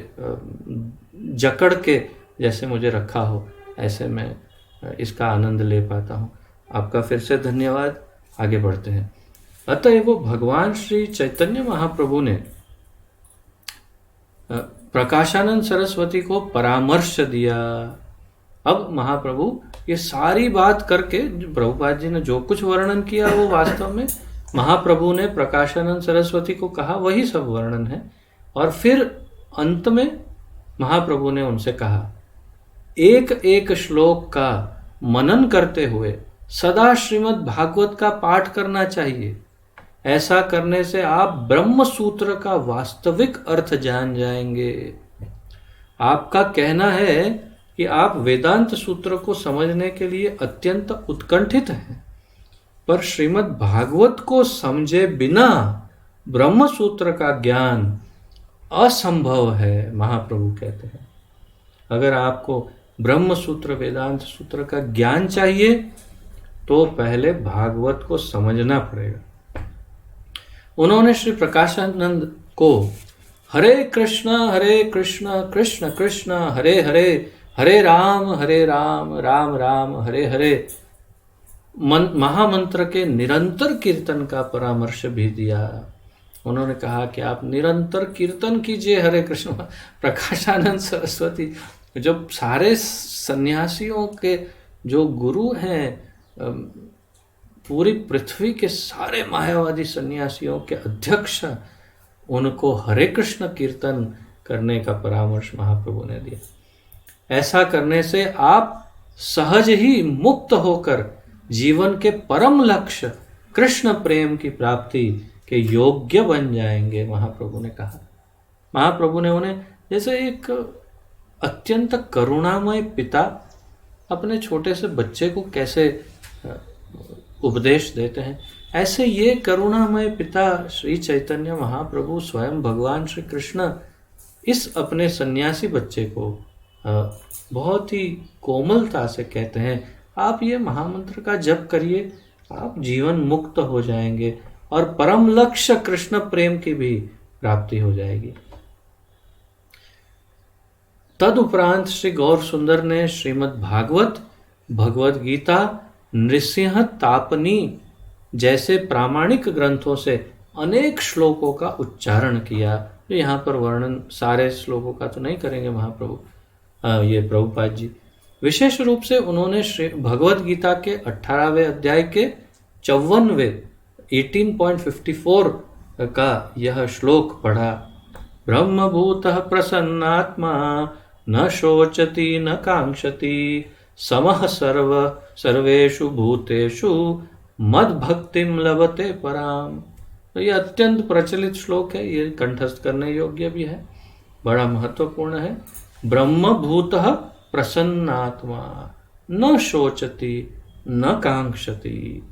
जकड़ के जैसे मुझे रखा हो, ऐसे मैं इसका आनंद ले पाता हूँ। आपका फिर से धन्यवाद। आगे बढ़ते हैं। अतएव भगवान श्री चैतन्य महाप्रभु ने प्रकाशानंद सरस्वती को परामर्श दिया। अब महाप्रभु ये सारी बात करके, प्रभुपाद जी ने जो कुछ वर्णन किया वो वास्तव में महाप्रभु ने प्रकाशानंद सरस्वती को कहा, वही सब वर्णन है। और फिर अंत में महाप्रभु ने उनसे कहा, एक एक श्लोक का मनन करते हुए सदा श्रीमद् भागवत का पाठ करना चाहिए। ऐसा करने से आप ब्रह्म सूत्र का वास्तविक अर्थ जान जाएंगे। आपका कहना है कि आप वेदांत सूत्र को समझने के लिए अत्यंत उत्कंठित हैं, पर श्रीमद् भागवत को समझे बिना ब्रह्म सूत्र का ज्ञान असंभव है। महाप्रभु कहते हैं, अगर आपको ब्रह्म सूत्र, वेदांत सूत्र का ज्ञान चाहिए तो पहले भागवत को समझना पड़ेगा। उन्होंने श्री प्रकाशानंद को हरे कृष्ण कृष्ण कृष्ण हरे हरे, हरे राम राम राम हरे हरे महामंत्र के निरंतर कीर्तन का परामर्श भी दिया। उन्होंने कहा कि आप निरंतर कीर्तन कीजिए हरे कृष्ण। प्रकाशानंद सरस्वती जब सारे सन्यासियों के जो गुरु हैं, पूरी पृथ्वी के सारे मायावादी सन्यासियों के अध्यक्ष, उनको हरे कृष्ण कीर्तन करने का परामर्श महाप्रभु ने दिया। ऐसा करने से आप सहज ही मुक्त होकर जीवन के परम लक्ष्य कृष्ण प्रेम की प्राप्ति के योग्य बन जाएंगे, महाप्रभु ने कहा। महाप्रभु ने उन्हें जैसे एक अत्यंत करुणामय पिता अपने छोटे से बच्चे को कैसे उपदेश देते हैं, ऐसे ये करुणामय पिता श्री चैतन्य महाप्रभु स्वयं भगवान श्री कृष्ण इस अपने सन्यासी बच्चे को बहुत ही कोमलता से कहते हैं, आप ये महामंत्र का जप करिए, आप जीवन मुक्त हो जाएंगे और परम लक्ष्य कृष्ण प्रेम की भी प्राप्ति हो जाएगी। तदुपरांत श्री गौर सुंदर ने श्रीमद् भागवत, भगवद गीता, नृसिंह तापनी जैसे प्रामाणिक ग्रंथों से अनेक श्लोकों का उच्चारण किया। जो यहाँ पर वर्णन सारे श्लोकों का तो नहीं करेंगे महाप्रभु, ये प्रभुपाद जी। विशेष रूप से उन्होंने श्री भगवद गीता के 18वें अध्याय के 54वें 18.54 का यह श्लोक पढ़ा। ब्रह्मभूतः प्रसन्नात्मा न शोचति न कांक्षति समः सर्वेषु भूतेषु मद्भक्तिं लभते पराम। तो ये अत्यंत प्रचलित श्लोक है, ये कंठस्थ करने योग्य भी है, बड़ा महत्वपूर्ण है। ब्रह्मभूतः प्रसन्नात्मा न शोचति न कांक्षति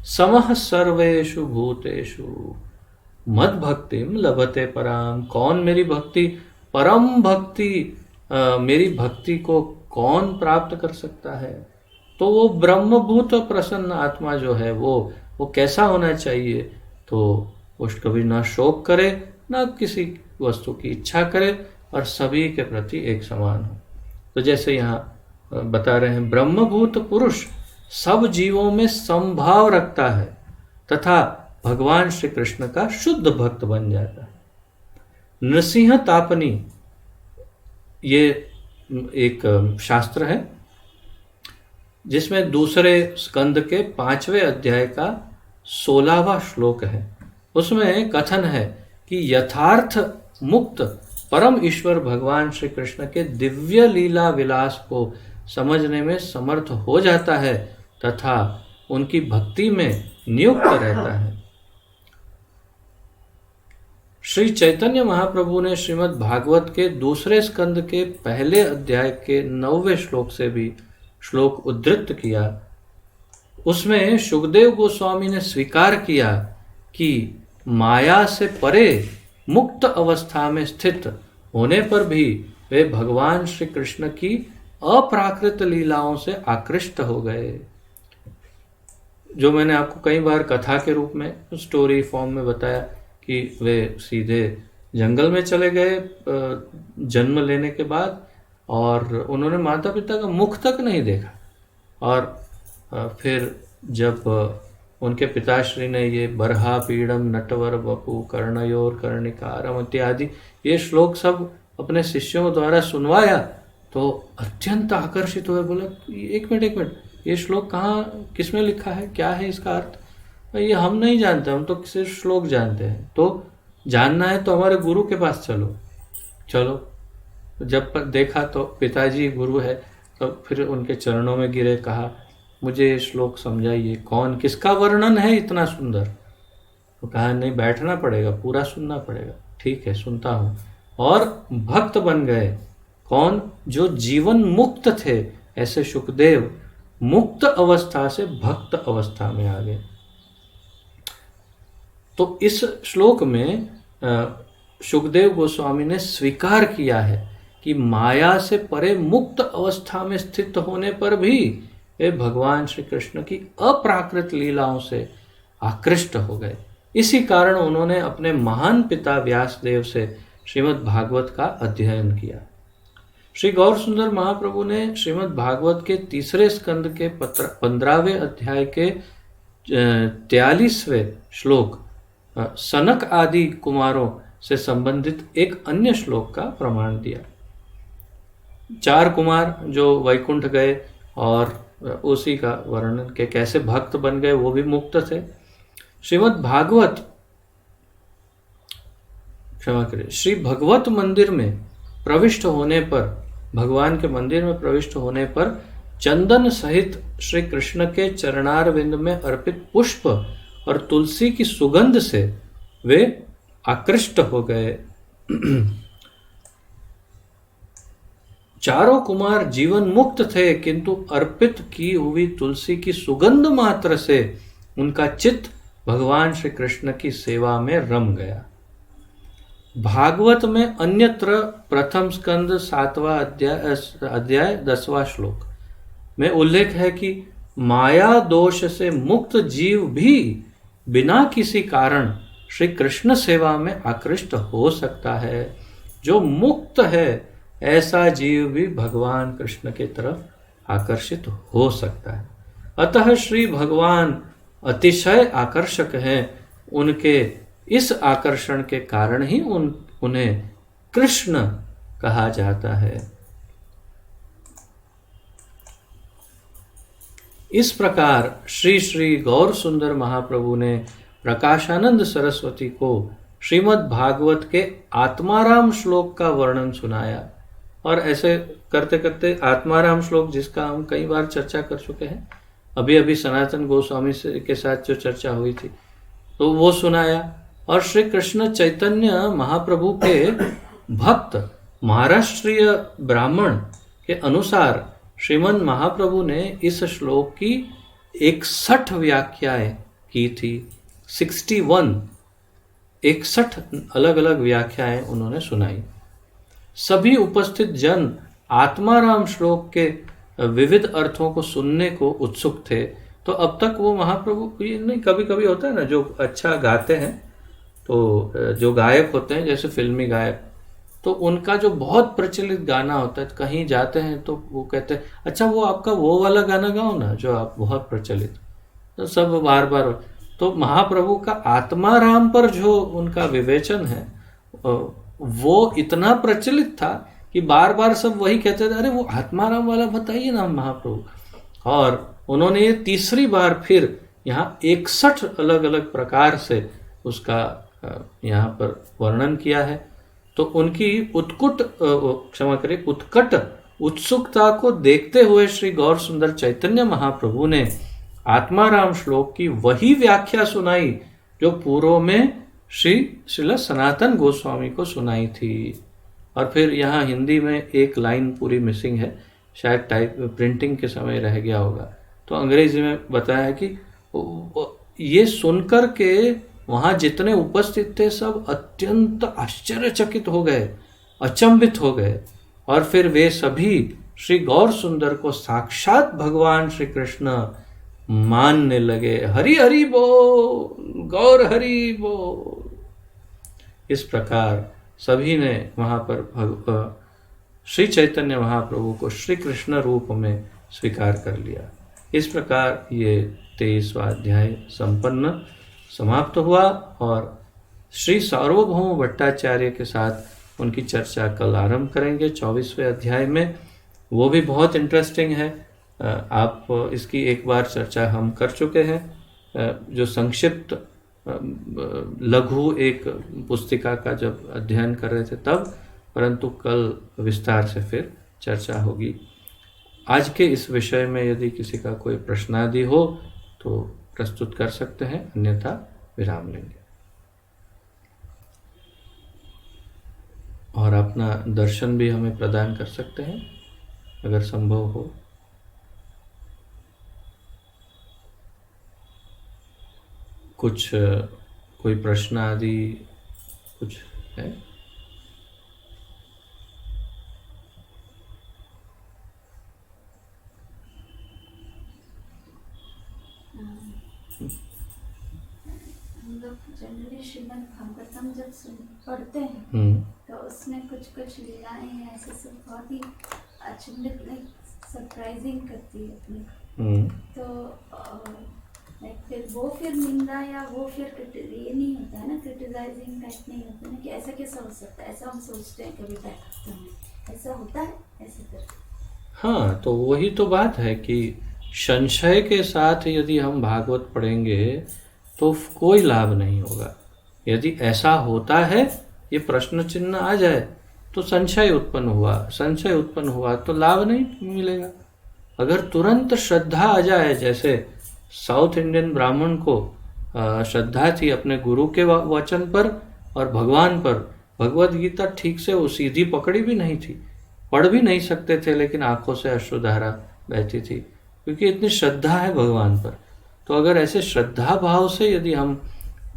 समः सर्वेषु भूतेषु मद्भक्तिं लभते पराम। कौन मेरी भक्ति, परम भक्ति, मेरी भक्ति को कौन प्राप्त कर सकता है? तो वो ब्रह्मभूत प्रसन्न आत्मा जो है वो कैसा होना चाहिए? तो वो कभी ना शोक करे, ना किसी वस्तु की इच्छा करे और सभी के प्रति एक समान हो। तो जैसे यहाँ बता रहे हैं, ब्रह्मभूत पुरुष सब जीवों में समभाव रखता है तथा भगवान श्री कृष्ण का शुद्ध भक्त बन जाता है। नृसिंह तापनी ये एक शास्त्र है जिसमें दूसरे स्कंद के 5वें अध्याय का 16वां श्लोक है। उसमें कथन है कि यथार्थ मुक्त परम ईश्वर भगवान श्री कृष्ण के दिव्य लीला विलास को समझने में समर्थ हो जाता है तथा उनकी भक्ति में नियुक्त रहता है। श्री चैतन्य महाप्रभु ने श्रीमद् भागवत के दूसरे स्कंद के पहले अध्याय के 9वें श्लोक से भी श्लोक उद्धृत किया। उसमें सुखदेव गोस्वामी ने स्वीकार किया कि माया से परे मुक्त अवस्था में स्थित होने पर भी वे भगवान श्री कृष्ण की अप्राकृत लीलाओं से आकृष्ट हो गए। जो मैंने आपको कई बार कथा के रूप में स्टोरी फॉर्म में बताया कि वे सीधे जंगल में चले गए जन्म लेने के बाद, और उन्होंने माता पिता का मुख तक नहीं देखा। और फिर जब उनके पिताश्री ने ये बरहा पीड़म नटवर बपू कर्णयोर कर्णिकारम इत्यादि ये श्लोक सब अपने शिष्यों द्वारा सुनवाया तो अत्यंत आकर्षित हुए। बोला एक मिनट, ये श्लोक कहाँ किसमें लिखा है, क्या है इसका अर्थ? ये हम नहीं जानते, हम तो सिर्फ श्लोक जानते हैं। तो जानना है तो हमारे गुरु के पास चलो। जब देखा तो पिताजी गुरु है, तो फिर उनके चरणों में गिरे, कहा मुझे ये श्लोक समझाइए, कौन किसका वर्णन है इतना सुंदर? तो कहा नहीं, बैठना पड़ेगा, पूरा सुनना पड़ेगा। ठीक है, सुनता हूँ। और भक्त बन गए। कौन? जो जीवन मुक्त थे, ऐसे सुखदेव मुक्त अवस्था से भक्त अवस्था में आ गए। तो इस श्लोक में सुखदेव गोस्वामी ने स्वीकार किया है कि माया से परे मुक्त अवस्था में स्थित होने पर भी वे भगवान श्री कृष्ण की अप्राकृत लीलाओं से आकृष्ट हो गए। इसी कारण उन्होंने अपने महान पिता व्यासदेव से श्रीमद् भागवत का अध्ययन किया। श्री गौर सुंदर महाप्रभु ने श्रीमद् भागवत के तीसरे स्कंद के 15वें अध्याय के 43वें श्लोक सनक आदि कुमारों से संबंधित एक अन्य श्लोक का प्रमाण दिया। 4 कुमार जो वैकुंठ गए और उसी का वर्णन के कैसे भक्त बन गए, वो भी मुक्त थे। श्रीमद् भागवत क्षमा करिए, श्री भगवत मंदिर में प्रविष्ट होने पर, भगवान के मंदिर में प्रविष्ट होने पर चंदन सहित श्री कृष्ण के चरणारविंद में अर्पित पुष्प और तुलसी की सुगंध से वे आकृष्ट हो गए। चारों कुमार जीवन मुक्त थे, किंतु अर्पित की हुई तुलसी की सुगंध मात्र से उनका चित्त भगवान श्री कृष्ण की सेवा में रम गया। भागवत में अन्यत्र प्रथम स्कंद 7वां अध्याय 10वां श्लोक में उल्लेख है कि माया दोष से मुक्त जीव भी बिना किसी कारण श्री कृष्ण सेवा में आकृष्ट हो सकता है। जो मुक्त है ऐसा जीव भी भगवान कृष्ण की तरफ आकर्षित हो सकता है। अतः श्री भगवान अतिशय आकर्षक हैं। उनके इस आकर्षण के कारण ही उन्हें कृष्ण कहा जाता है। इस प्रकार श्री श्री गौर सुंदर महाप्रभु ने प्रकाशानंद सरस्वती को श्रीमद् भागवत के आत्माराम श्लोक का वर्णन सुनाया। और ऐसे करते करते आत्माराम श्लोक, जिसका हम कई बार चर्चा कर चुके हैं, अभी अभी सनातन गोस्वामी के साथ जो चर्चा हुई थी, तो वो सुनाया। और श्री कृष्ण चैतन्य महाप्रभु के भक्त महाराष्ट्रीय ब्राह्मण के अनुसार श्रीमन महाप्रभु ने इस श्लोक की 61 व्याख्याएं की थी। 61 अलग अलग व्याख्याएं उन्होंने सुनाई। सभी उपस्थित जन आत्माराम श्लोक के विविध अर्थों को सुनने को उत्सुक थे। तो अब तक वो महाप्रभु, ये नहीं, कभी कभी होता है ना, जो अच्छा गाते हैं, तो जो गायक होते हैं जैसे फिल्मी गायक, तो उनका जो बहुत प्रचलित गाना होता है, कहीं जाते हैं तो वो कहते हैं अच्छा वो आपका वो वाला गाना गाओ ना जो आप बहुत प्रचलित, तो सब बार बार। तो महाप्रभु का आत्माराम पर जो उनका विवेचन है वो इतना प्रचलित था कि बार बार सब वही कहते थे, अरे वो आत्माराम वाला बताइए ना महाप्रभु। और उन्होंने ये तीसरी बार फिर यहाँ 61 अलग अलग प्रकार से उसका यहाँ पर वर्णन किया है। तो उनकी क्षमा करें, उत्कट उत्सुकता को देखते हुए श्री गौर सुंदर चैतन्य महाप्रभु ने आत्माराम श्लोक की वही व्याख्या सुनाई जो पूर्व में श्रील सनातन गोस्वामी को सुनाई थी। और फिर यहाँ हिंदी में एक लाइन पूरी मिसिंग है, शायद टाइप प्रिंटिंग के समय रह गया होगा। तो अंग्रेजी में बताया है कि ये सुनकर के वहाँ जितने उपस्थित थे सब अत्यंत आश्चर्यचकित हो गए, अचंभित हो गए, और फिर वे सभी श्री गौर सुंदर को साक्षात भगवान श्री कृष्ण मानने लगे। हरि हरि बोल, गौर हरि बोल। इस प्रकार सभी ने वहाँ पर श्री चैतन्य महाप्रभु को श्री कृष्ण रूप में स्वीकार कर लिया। इस प्रकार ये 23वां अध्याय संपन्न समाप्त हुआ और श्री सार्वभौम भट्टाचार्य के साथ उनकी चर्चा कल आरंभ करेंगे 24वें अध्याय में। वो भी बहुत इंटरेस्टिंग है। आप इसकी एक बार चर्चा हम कर चुके हैं, जो संक्षिप्त लघु एक पुस्तिका का जब अध्ययन कर रहे थे तब, परंतु कल विस्तार से फिर चर्चा होगी। आज के इस विषय में यदि किसी का कोई प्रश्न आदि हो तो प्रस्तुत कर सकते हैं, अन्यथा विराम लेंगे और अपना दर्शन भी हमें प्रदान कर सकते हैं अगर संभव हो। कुछ कोई प्रश्न आदि कुछ है? हम लोग जनरली श्रीमद् भागवतम जब पढ़ते हैं तो उसमें कुछ कुछ लीलाएं हैं ऐसे सब बहुत ही अचंभित, सरप्राइजिंग करती है अपने। तो फिर वो फिर निंदा या वो फिर ये नहीं होता है ना, क्रिटिसाइजिंग टाइप नहीं होता ना कि ऐसा कैसा हो सकता है, ऐसा हम सोचते हैं कभी टाइप ऐसा होता है ऐसे कर। हाँ, तो वही तो बात है कि संशय के साथ यदि हम भागवत पढ़ेंगे तो कोई लाभ नहीं होगा। यदि ऐसा होता है, ये प्रश्न चिन्ह आ जाए तो संशय उत्पन्न हुआ तो लाभ नहीं मिलेगा। अगर तुरंत श्रद्धा आ जाए, जैसे साउथ इंडियन ब्राह्मण को श्रद्धा थी अपने गुरु के वचन पर और भगवान पर, भगवत गीता ठीक से वो सीधी पकड़ी भी नहीं थी, पढ़ भी नहीं सकते थे, लेकिन आंखों से अश्रुधारा बहती थी क्योंकि इतनी श्रद्धा है भगवान पर। तो अगर ऐसे श्रद्धा भाव से यदि हम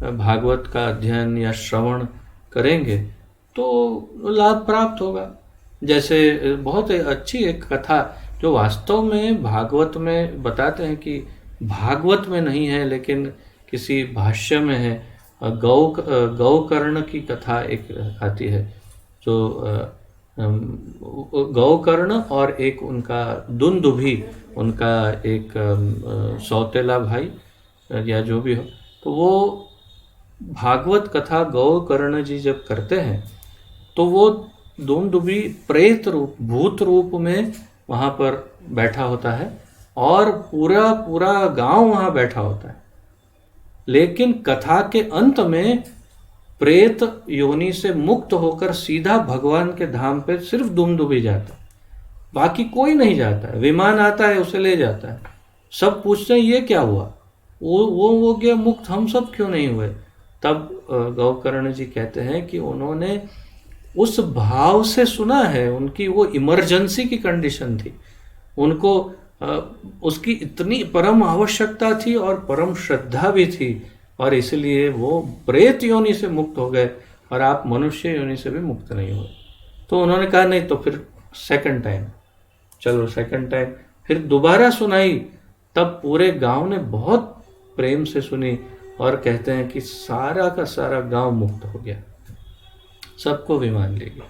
भागवत का अध्ययन या श्रवण करेंगे तो लाभ प्राप्त होगा। जैसे बहुत अच्छी एक कथा जो वास्तव में भागवत में बताते हैं कि भागवत में नहीं है लेकिन किसी भाष्य में है, गौकर्ण की कथा एक आती है। जो गौकर्ण और एक उनका दुंदुभी, उनका एक सौतेला भाई या जो भी हो, तो वो भागवत कथा गौकर्ण जी जब करते हैं तो वो दुंदुभी प्रेत रूप, भूत रूप में वहाँ पर बैठा होता है और पूरा गांव वहाँ बैठा होता है। लेकिन कथा के अंत में प्रेत योनि से मुक्त होकर सीधा भगवान के धाम पे सिर्फ दुमदुभी जाता है, बाकी कोई नहीं जाता है। विमान आता है उसे ले जाता है, सब पूछते हैं ये क्या हुआ, वो गया मुक्त, हम सब क्यों नहीं हुए। तब गौकर्ण जी कहते हैं कि उन्होंने उस भाव से सुना है, उनकी वो इमरजेंसी की कंडीशन थी, उनको उसकी इतनी परम आवश्यकता थी और परम श्रद्धा भी थी, और इसलिए वो प्रेत योनि से मुक्त हो गए और आप मनुष्य योनि से भी मुक्त नहीं हुए। तो उन्होंने कहा नहीं तो फिर सेकंड टाइम, चलो सेकंड टाइम फिर दोबारा सुनाई। तब पूरे गांव ने बहुत प्रेम से सुनी और कहते हैं कि सारा का सारा गांव मुक्त हो गया, सबको विमान ले गया।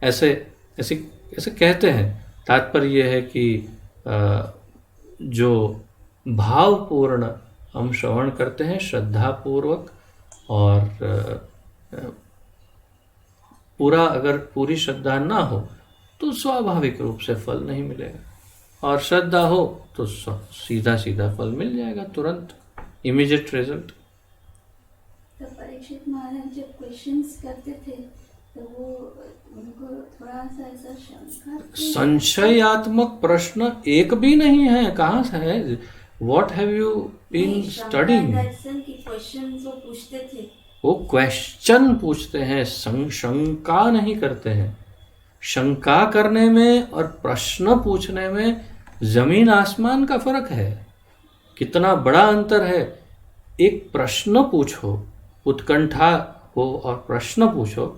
ऐसे ऐसे ऐसे कहते हैं। तात्पर्य यह है कि जो भावपूर्ण हम श्रवण करते हैं श्रद्धापूर्वक, और अगर पूरी श्रद्धा ना हो तो स्वाभाविक रूप से फल नहीं मिलेगा, और श्रद्धा हो तो सीधा सीधा फल मिल जाएगा, तुरंत इमीडिएट रिजल्ट। तो परीक्षित महाराज जब क्वेश्चंस करते थे तो वो उनको थोड़ा सा ऐसा शंका थी। संशयात्मक प्रश्न एक भी नहीं है, कहाँ से है? What have you been studying? दर्शन की क्वेश्चंस वो पूछते थे, वो क्वेश्चन पूछते हैं, शंका नहीं करते हैं। शंका करने में और प्रश्न पूछने में जमीन आसमान का फर्क है। कितना बड़ा अंतर है। एक प्रश्न पूछो, उत्कंठा हो और प्रश्न पूछो,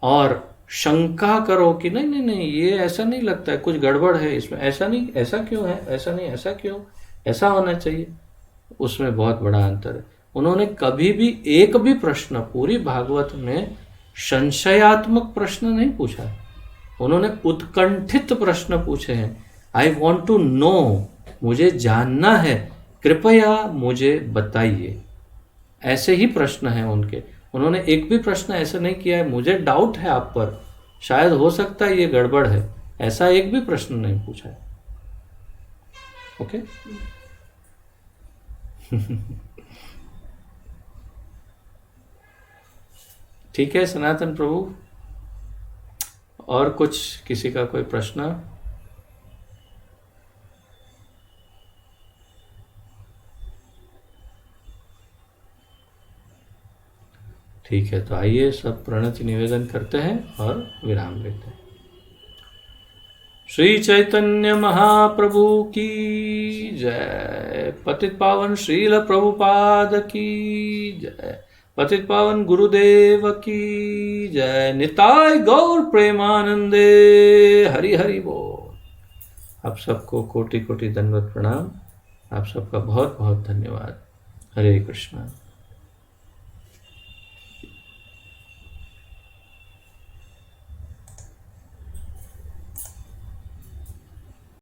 और शंका करो कि नहीं नहीं नहीं ये ऐसा नहीं लगता है, कुछ गड़बड़ है इसमें, ऐसा नहीं, ऐसा क्यों है, ऐसा नहीं, ऐसा क्यों, ऐसा होना चाहिए। उसमें बहुत बड़ा अंतर है। उन्होंने कभी भी एक भी प्रश्न पूरी भागवत में संशयात्मक प्रश्न नहीं पूछा। उन्होंने उत्कंठित प्रश्न पूछे हैं। आई वॉन्ट टू नो, मुझे जानना है, कृपया मुझे बताइए। ऐसे ही प्रश्न हैं उनके। उन्होंने एक भी प्रश्न ऐसा नहीं किया है मुझे डाउट है आप पर, शायद हो सकता है ये गड़बड़ है, ऐसा एक भी प्रश्न नहीं पूछा है। ओके? ठीक है सनातन प्रभु, और कुछ किसी का कोई प्रश्न? ठीक है, तो आइए सब प्रणति निवेदन करते हैं और विराम लेते हैं। श्री चैतन्य महाप्रभु की जय। पतित पावन श्रील प्रभुपाद की जय। पतित पावन गुरुदेव की जय। निताय गौर प्रेमानंदे। हरि हरि बोल। आप सबको कोटि कोटि दंडवत प्रणाम। आप सबका बहुत बहुत धन्यवाद। हरे कृष्णा।